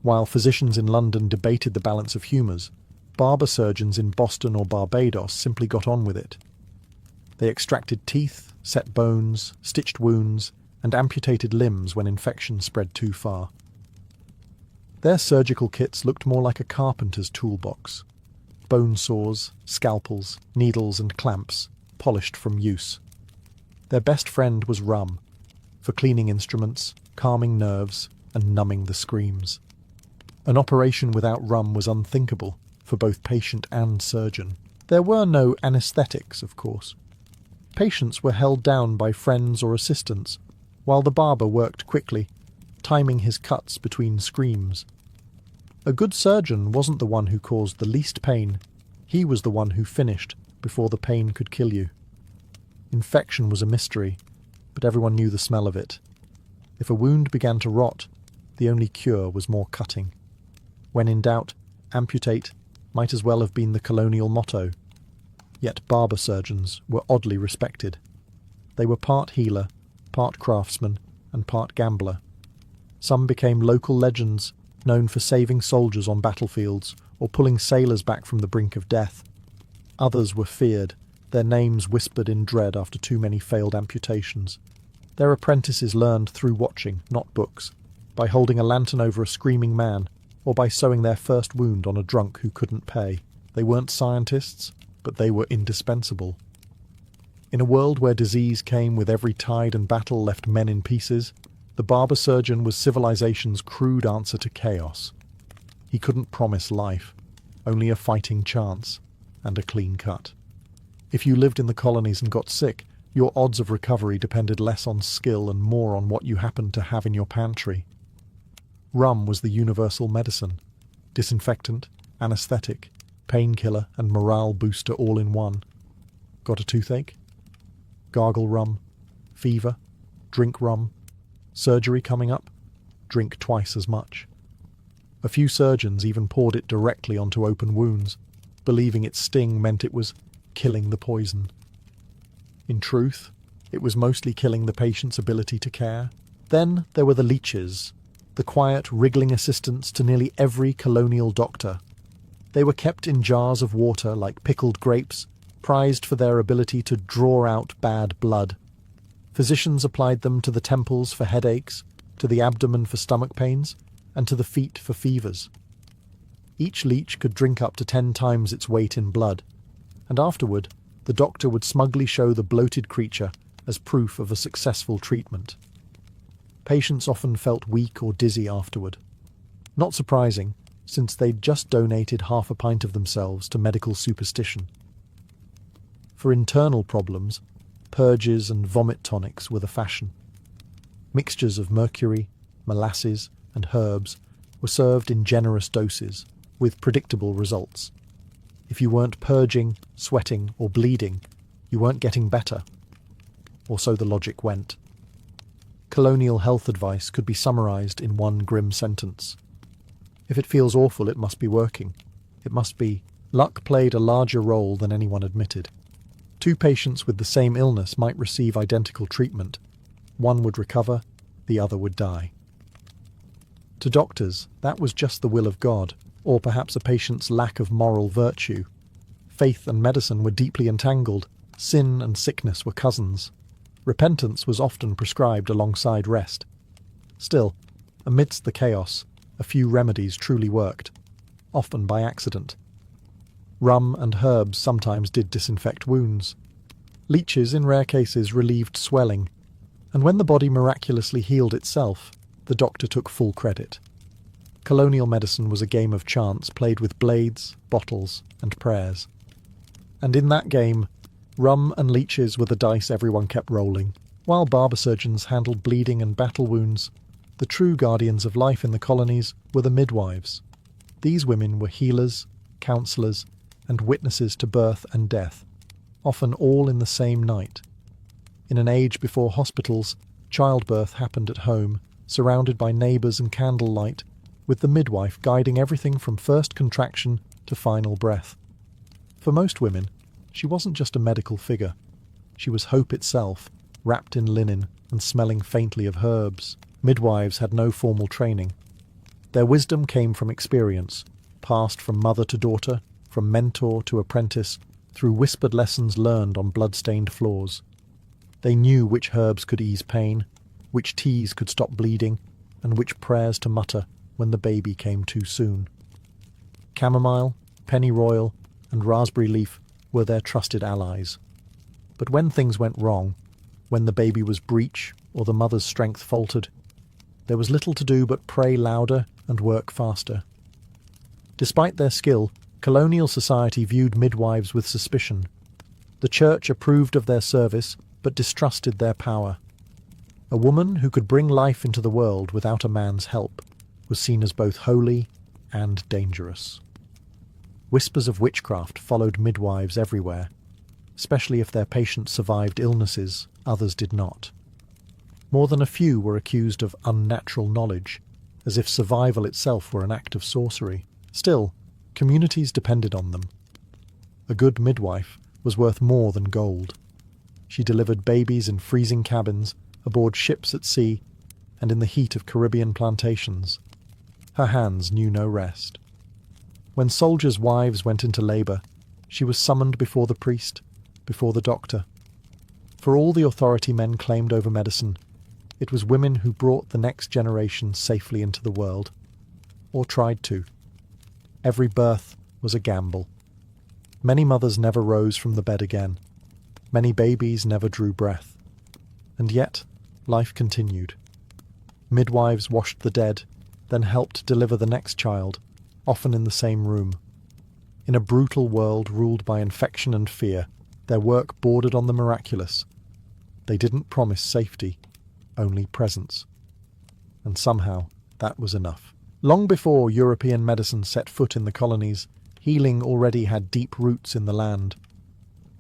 While physicians in London debated the balance of humours, barber surgeons in Boston or Barbados simply got on with it. They extracted teeth, set bones, stitched wounds, and amputated limbs when infection spread too far. Their surgical kits looked more like a carpenter's toolbox. Bone saws, scalpels, needles and clamps, polished from use. Their best friend was rum, for cleaning instruments, calming nerves, and numbing the screams. An operation without rum was unthinkable for both patient and surgeon. There were no anaesthetics, of course. Patients were held down by friends or assistants, while the barber worked quickly, timing his cuts between screams. A good surgeon wasn't the one who caused the least pain. He was the one who finished before the pain could kill you. Infection was a mystery, but everyone knew the smell of it. If a wound began to rot, the only cure was more cutting. When in doubt, amputate might as well have been the colonial motto. Yet barber surgeons were oddly respected. They were part healer, part craftsman, and part gambler. Some became local legends, known for saving soldiers on battlefields or pulling sailors back from the brink of death. Others were feared, their names whispered in dread after too many failed amputations. Their apprentices learned through watching, not books, by holding a lantern over a screaming man, or by sewing their first wound on a drunk who couldn't pay. They weren't scientists, but they were indispensable. In a world where disease came with every tide and battle left men in pieces, the The barber surgeon was civilization's crude answer to chaos. He couldn't promise life, only a fighting chance and a clean cut. If you lived in the colonies and got sick, your odds of recovery depended less on skill and more on what you happened to have in your pantry. Rum was the universal medicine, disinfectant, anesthetic, painkiller and morale booster all in one. Got a toothache? Gargle rum. Fever? Drink rum. Surgery coming up? Drink twice as much. A few surgeons even poured it directly onto open wounds, believing its sting meant it was killing the poison. In truth, it was mostly killing the patient's ability to care. Then there were the leeches, the quiet, wriggling assistants to nearly every colonial doctor. They were kept in jars of water like pickled grapes, prized for their ability to draw out bad blood. Physicians applied them to the temples for headaches, to the abdomen for stomach pains, and to the feet for fevers. Each leech could drink up to 10 times its weight in blood, and afterward the doctor would smugly show the bloated creature as proof of a successful treatment. Patients often felt weak or dizzy afterward. Not surprising, since they'd just donated half a pint of themselves to medical superstition. For internal problems, purges and vomit tonics were the fashion. Mixtures of mercury, molasses, and herbs were served in generous doses, with predictable results. If you weren't purging, sweating, or bleeding, you weren't getting better. Or so the logic went. Colonial health advice could be summarized in one grim sentence. If it feels awful, it must be working. It must be, luck played a larger role than anyone admitted. 2 patients with the same illness might receive identical treatment. One would recover, the other would die. To doctors, that was just the will of God, or perhaps a patient's lack of moral virtue. Faith and medicine were deeply entangled. Sin and sickness were cousins. Repentance was often prescribed alongside rest. Still, amidst the chaos, a few remedies truly worked, often by accident. Rum and herbs sometimes did disinfect wounds. Leeches, in rare cases, relieved swelling, and when the body miraculously healed itself, the doctor took full credit. Colonial medicine was a game of chance played with blades, bottles, and prayers. And in that game, rum and leeches were the dice everyone kept rolling. While barber surgeons handled bleeding and battle wounds, the true guardians of life in the colonies were the midwives. These women were healers, counsellors, and witnesses to birth and death, often all in the same night. In an age before hospitals, childbirth happened at home, surrounded by neighbours and candlelight, with the midwife guiding everything from first contraction to final breath. For most women, she wasn't just a medical figure. She was hope itself, wrapped in linen and smelling faintly of herbs. Midwives had no formal training. Their wisdom came from experience, passed from mother to daughter, from mentor to apprentice, through whispered lessons learned on blood-stained floors. They knew which herbs could ease pain, which teas could stop bleeding, and which prayers to mutter when the baby came too soon. Chamomile, pennyroyal, and raspberry leaf were their trusted allies. But when things went wrong, when the baby was breech or the mother's strength faltered, there was little to do but pray louder and work faster. Despite their skill, colonial society viewed midwives with suspicion. The church approved of their service, but distrusted their power. A woman who could bring life into the world without a man's help was seen as both holy and dangerous. Whispers of witchcraft followed midwives everywhere, especially if their patients survived illnesses others did not. More than a few were accused of unnatural knowledge, as if survival itself were an act of sorcery. Still, communities depended on them. A good midwife was worth more than gold. She delivered babies in freezing cabins, aboard ships at sea, and in the heat of Caribbean plantations. Her hands knew no rest. When soldiers' wives went into labour, she was summoned before the priest, before the doctor. For all the authority men claimed over medicine, it was women who brought the next generation safely into the world, or tried to. Every birth was a gamble. Many mothers never rose from the bed again. Many babies never drew breath. And yet, life continued. Midwives washed the dead, then helped deliver the next child, often in the same room. In a brutal world ruled by infection and fear, their work bordered on the miraculous. They didn't promise safety, only presence. And somehow, that was enough. Long before European medicine set foot in the colonies, healing already had deep roots in the land.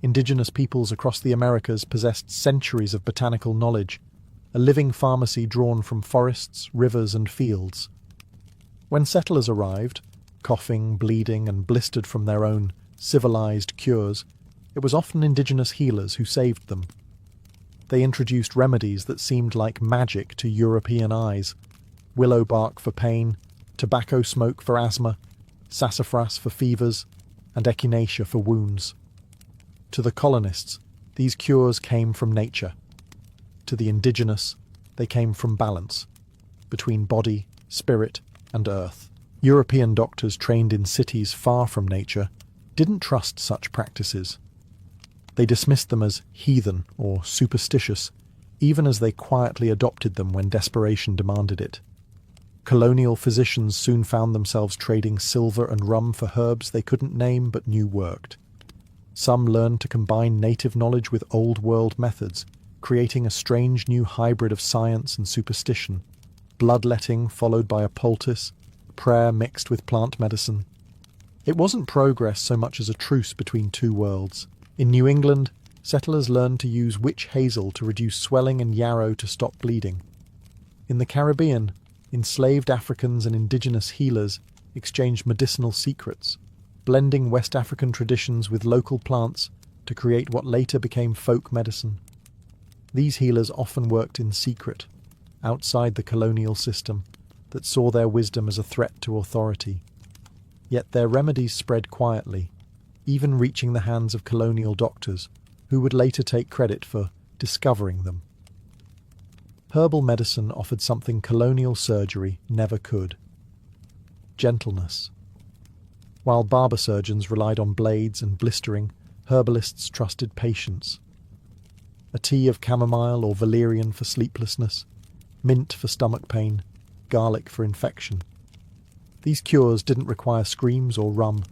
Indigenous peoples across the Americas possessed centuries of botanical knowledge, a living pharmacy drawn from forests, rivers, and fields. When settlers arrived, coughing, bleeding, and blistered from their own civilized cures, it was often indigenous healers who saved them. They introduced remedies that seemed like magic to European eyes: willow bark for pain, tobacco smoke for asthma, sassafras for fevers, and echinacea for wounds. To the colonists, these cures came from nature. To the indigenous, they came from balance between body, spirit, and earth. European doctors trained in cities far from nature didn't trust such practices. They dismissed them as heathen or superstitious, even as they quietly adopted them when desperation demanded it. Colonial physicians soon found themselves trading silver and rum for herbs they couldn't name but knew worked. Some learned to combine native knowledge with old-world methods, creating a strange new hybrid of science and superstition: bloodletting followed by a poultice, prayer mixed with plant medicine. It wasn't progress so much as a truce between two worlds. In New England, settlers learned to use witch hazel to reduce swelling and yarrow to stop bleeding. In the Caribbean, enslaved Africans and indigenous healers exchanged medicinal secrets, blending West African traditions with local plants to create what later became folk medicine. These healers often worked in secret, outside the colonial system that saw their wisdom as a threat to authority. Yet their remedies spread quietly, even reaching the hands of colonial doctors, who would later take credit for discovering them. Herbal medicine offered something colonial surgery never could: gentleness. While barber surgeons relied on blades and blistering, herbalists trusted patience. A tea of chamomile or valerian for sleeplessness, mint for stomach pain, garlic for infection. These cures didn't require screams or rum,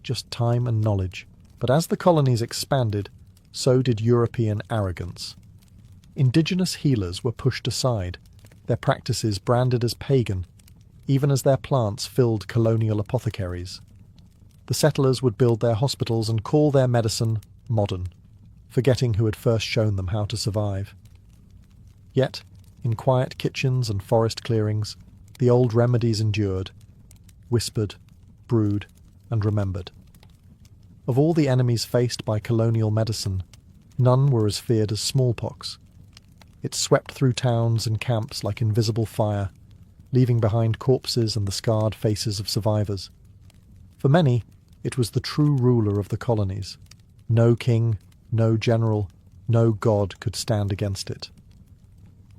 just time and knowledge. But as the colonies expanded, so did European arrogance. Indigenous healers were pushed aside, their practices branded as pagan, even as their plants filled colonial apothecaries. The settlers would build their hospitals and call their medicine modern, forgetting who had first shown them how to survive. Yet, in quiet kitchens and forest clearings, the old remedies endured, whispered, brewed, and remembered. Of all the enemies faced by colonial medicine, none were as feared as smallpox. It swept through towns and camps like invisible fire, leaving behind corpses and the scarred faces of survivors. For many, it was the true ruler of the colonies. No king, no general, no god could stand against it.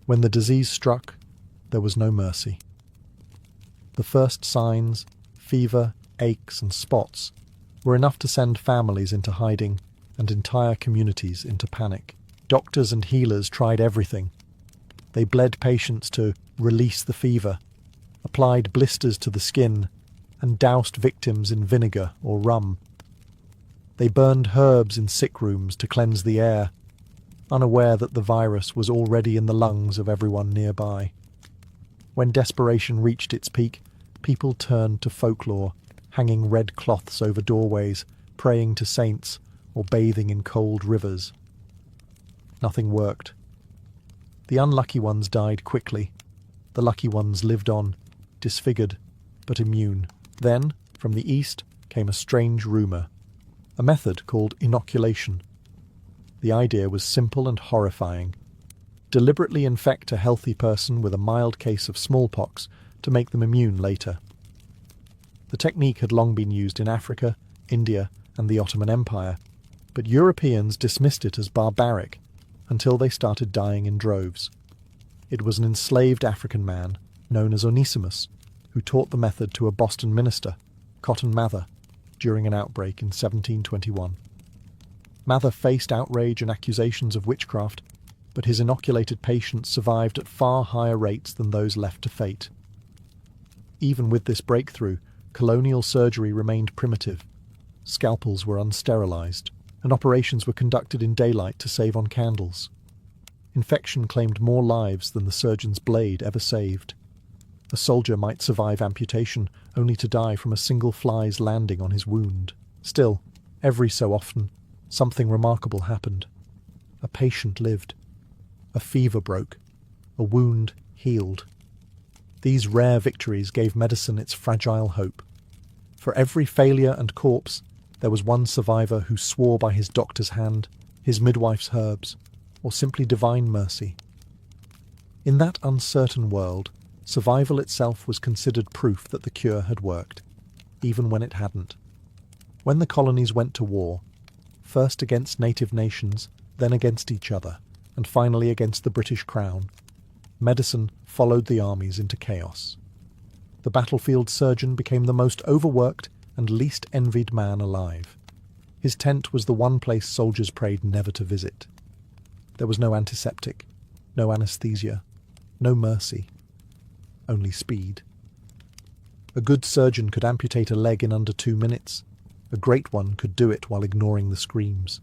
When the disease struck, there was no mercy. The first signs, fever, aches, and spots, were enough to send families into hiding and entire communities into panic. Doctors and healers tried everything. They bled patients to release the fever, applied blisters to the skin, and doused victims in vinegar or rum. They burned herbs in sick rooms to cleanse the air, unaware that the virus was already in the lungs of everyone nearby. When desperation reached its peak, people turned to folklore, hanging red cloths over doorways, praying to saints, or bathing in cold rivers. Nothing worked. The unlucky ones died quickly. The lucky ones lived on, disfigured, but immune. Then, from the east, came a strange rumour, a method called inoculation. The idea was simple and horrifying. Deliberately infect a healthy person with a mild case of smallpox to make them immune later. The technique had long been used in Africa, India, and the Ottoman Empire, but Europeans dismissed it as barbaric until they started dying in droves. It was an enslaved African man, known as Onesimus, who taught the method to a Boston minister, Cotton Mather, during an outbreak in 1721. Mather faced outrage and accusations of witchcraft, but his inoculated patients survived at far higher rates than those left to fate. Even with this breakthrough, colonial surgery remained primitive. Scalpels were unsterilized, and operations were conducted in daylight to save on candles. Infection claimed more lives than the surgeon's blade ever saved. A soldier might survive amputation only to die from a single fly's landing on his wound. Still, every so often, something remarkable happened. A patient lived. A fever broke. A wound healed. These rare victories gave medicine its fragile hope. For every failure and corpse, there was one survivor who swore by his doctor's hand, his midwife's herbs, or simply divine mercy. In that uncertain world, survival itself was considered proof that the cure had worked, even when it hadn't. When the colonies went to war, first against native nations, then against each other, and finally against the British Crown, medicine followed the armies into chaos. The battlefield surgeon became the most overworked and least envied man alive. His tent was the one place soldiers prayed never to visit. There was no antiseptic, no anesthesia, no mercy, only speed. A good surgeon could amputate a leg in under 2 minutes. A great one could do it while ignoring the screams.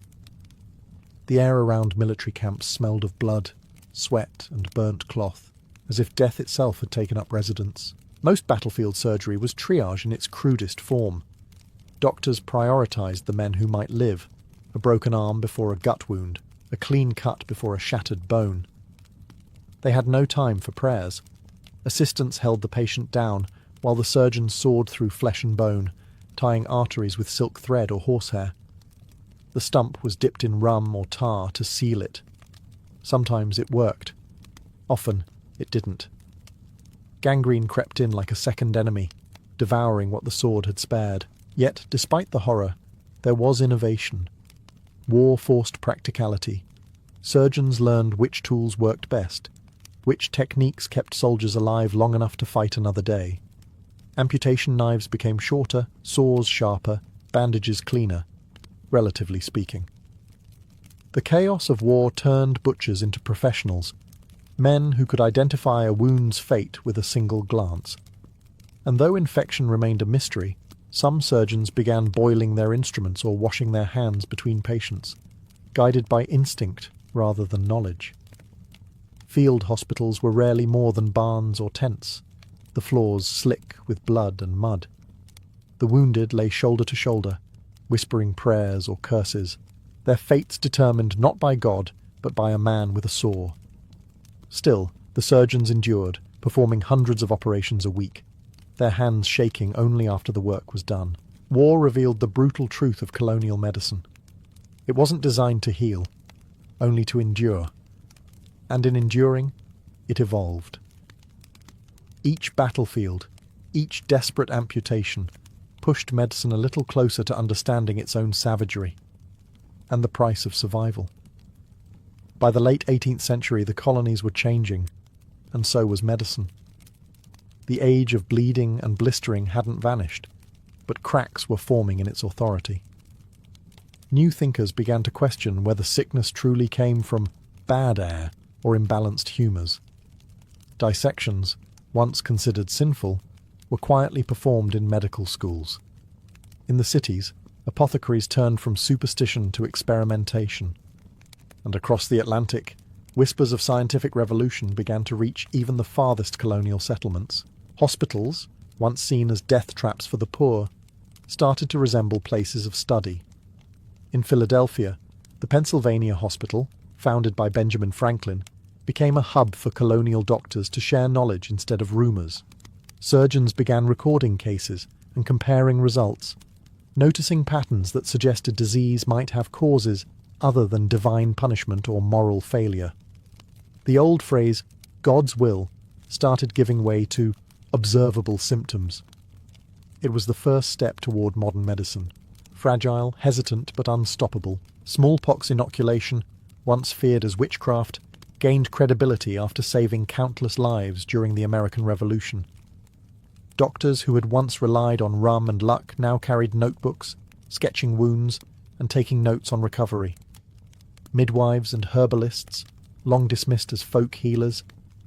The air around military camps smelled of blood, sweat, and burnt cloth, as if death itself had taken up residence. Most battlefield surgery was triage in its crudest form. Doctors prioritized the men who might live, a broken arm before a gut wound, a clean cut before a shattered bone. They had no time for prayers. Assistants held the patient down, while the surgeon sawed through flesh and bone, tying arteries with silk thread or horsehair. The stump was dipped in rum or tar to seal it. Sometimes it worked. Often it didn't. Gangrene crept in like a second enemy, devouring what the sword had spared. Yet, despite the horror, there was innovation. War forced practicality. Surgeons learned which tools worked best, which techniques kept soldiers alive long enough to fight another day. Amputation knives became shorter, saws sharper, bandages cleaner, relatively speaking. The chaos of war turned butchers into professionals, men who could identify a wound's fate with a single glance. And though infection remained a mystery, some surgeons began boiling their instruments or washing their hands between patients, guided by instinct rather than knowledge. Field hospitals were rarely more than barns or tents, the floors slick with blood and mud. The wounded lay shoulder to shoulder, whispering prayers or curses, their fates determined not by God, but by a man with a saw. Still, the surgeons endured, performing hundreds of operations a week, their hands shaking only after the work was done. War revealed the brutal truth of colonial medicine. It wasn't designed to heal, only to endure. And in enduring, it evolved. Each battlefield, each desperate amputation, pushed medicine a little closer to understanding its own savagery and the price of survival. By the late 18th century, the colonies were changing, and so was medicine. The age of bleeding and blistering hadn't vanished, but cracks were forming in its authority. New thinkers began to question whether sickness truly came from bad air or imbalanced humours. Dissections, once considered sinful, were quietly performed in medical schools. In the cities, apothecaries turned from superstition to experimentation. And across the Atlantic, whispers of scientific revolution began to reach even the farthest colonial settlements. Hospitals, once seen as death traps for the poor, started to resemble places of study. In Philadelphia, the Pennsylvania Hospital, founded by Benjamin Franklin, became a hub for colonial doctors to share knowledge instead of rumours. Surgeons began recording cases and comparing results, noticing patterns that suggested disease might have causes other than divine punishment or moral failure. The old phrase, God's will, started giving way to observable symptoms. It was the first step toward modern medicine. Fragile, hesitant, but unstoppable, smallpox inoculation, once feared as witchcraft, gained credibility after saving countless lives during the American Revolution. Doctors who had once relied on rum and luck now carried notebooks, sketching wounds, and taking notes on recovery. Midwives and herbalists, long dismissed as folk healers,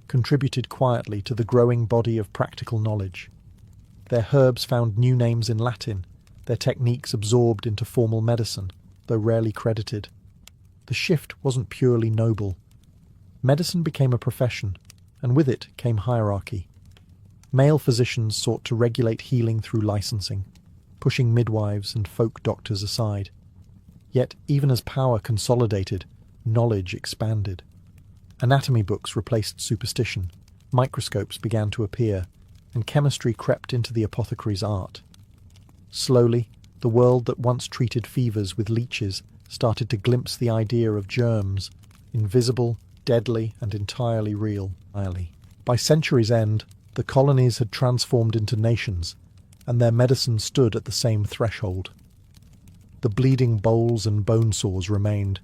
contributed quietly to the growing body of practical knowledge. Their herbs found new names in Latin, their techniques absorbed into formal medicine, though rarely credited. The shift wasn't purely noble. Medicine became a profession, and with it came hierarchy. Male physicians sought to regulate healing through licensing, pushing midwives and folk doctors aside. Yet, even as power consolidated, knowledge expanded. Anatomy books replaced superstition, microscopes began to appear, and chemistry crept into the apothecary's art. Slowly, the world that once treated fevers with leeches started to glimpse the idea of germs, invisible, deadly, and entirely real. By century's end, the colonies had transformed into nations, and their medicine stood at the same threshold. The bleeding bowls and bone sores remained,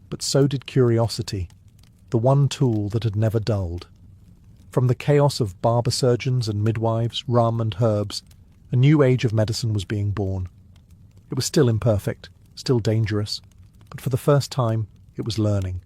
but so did curiosity, the one tool that had never dulled. From the chaos of barber surgeons and midwives, rum and herbs, a new age of medicine was being born. It was still imperfect, still dangerous, but for the first time it was learning.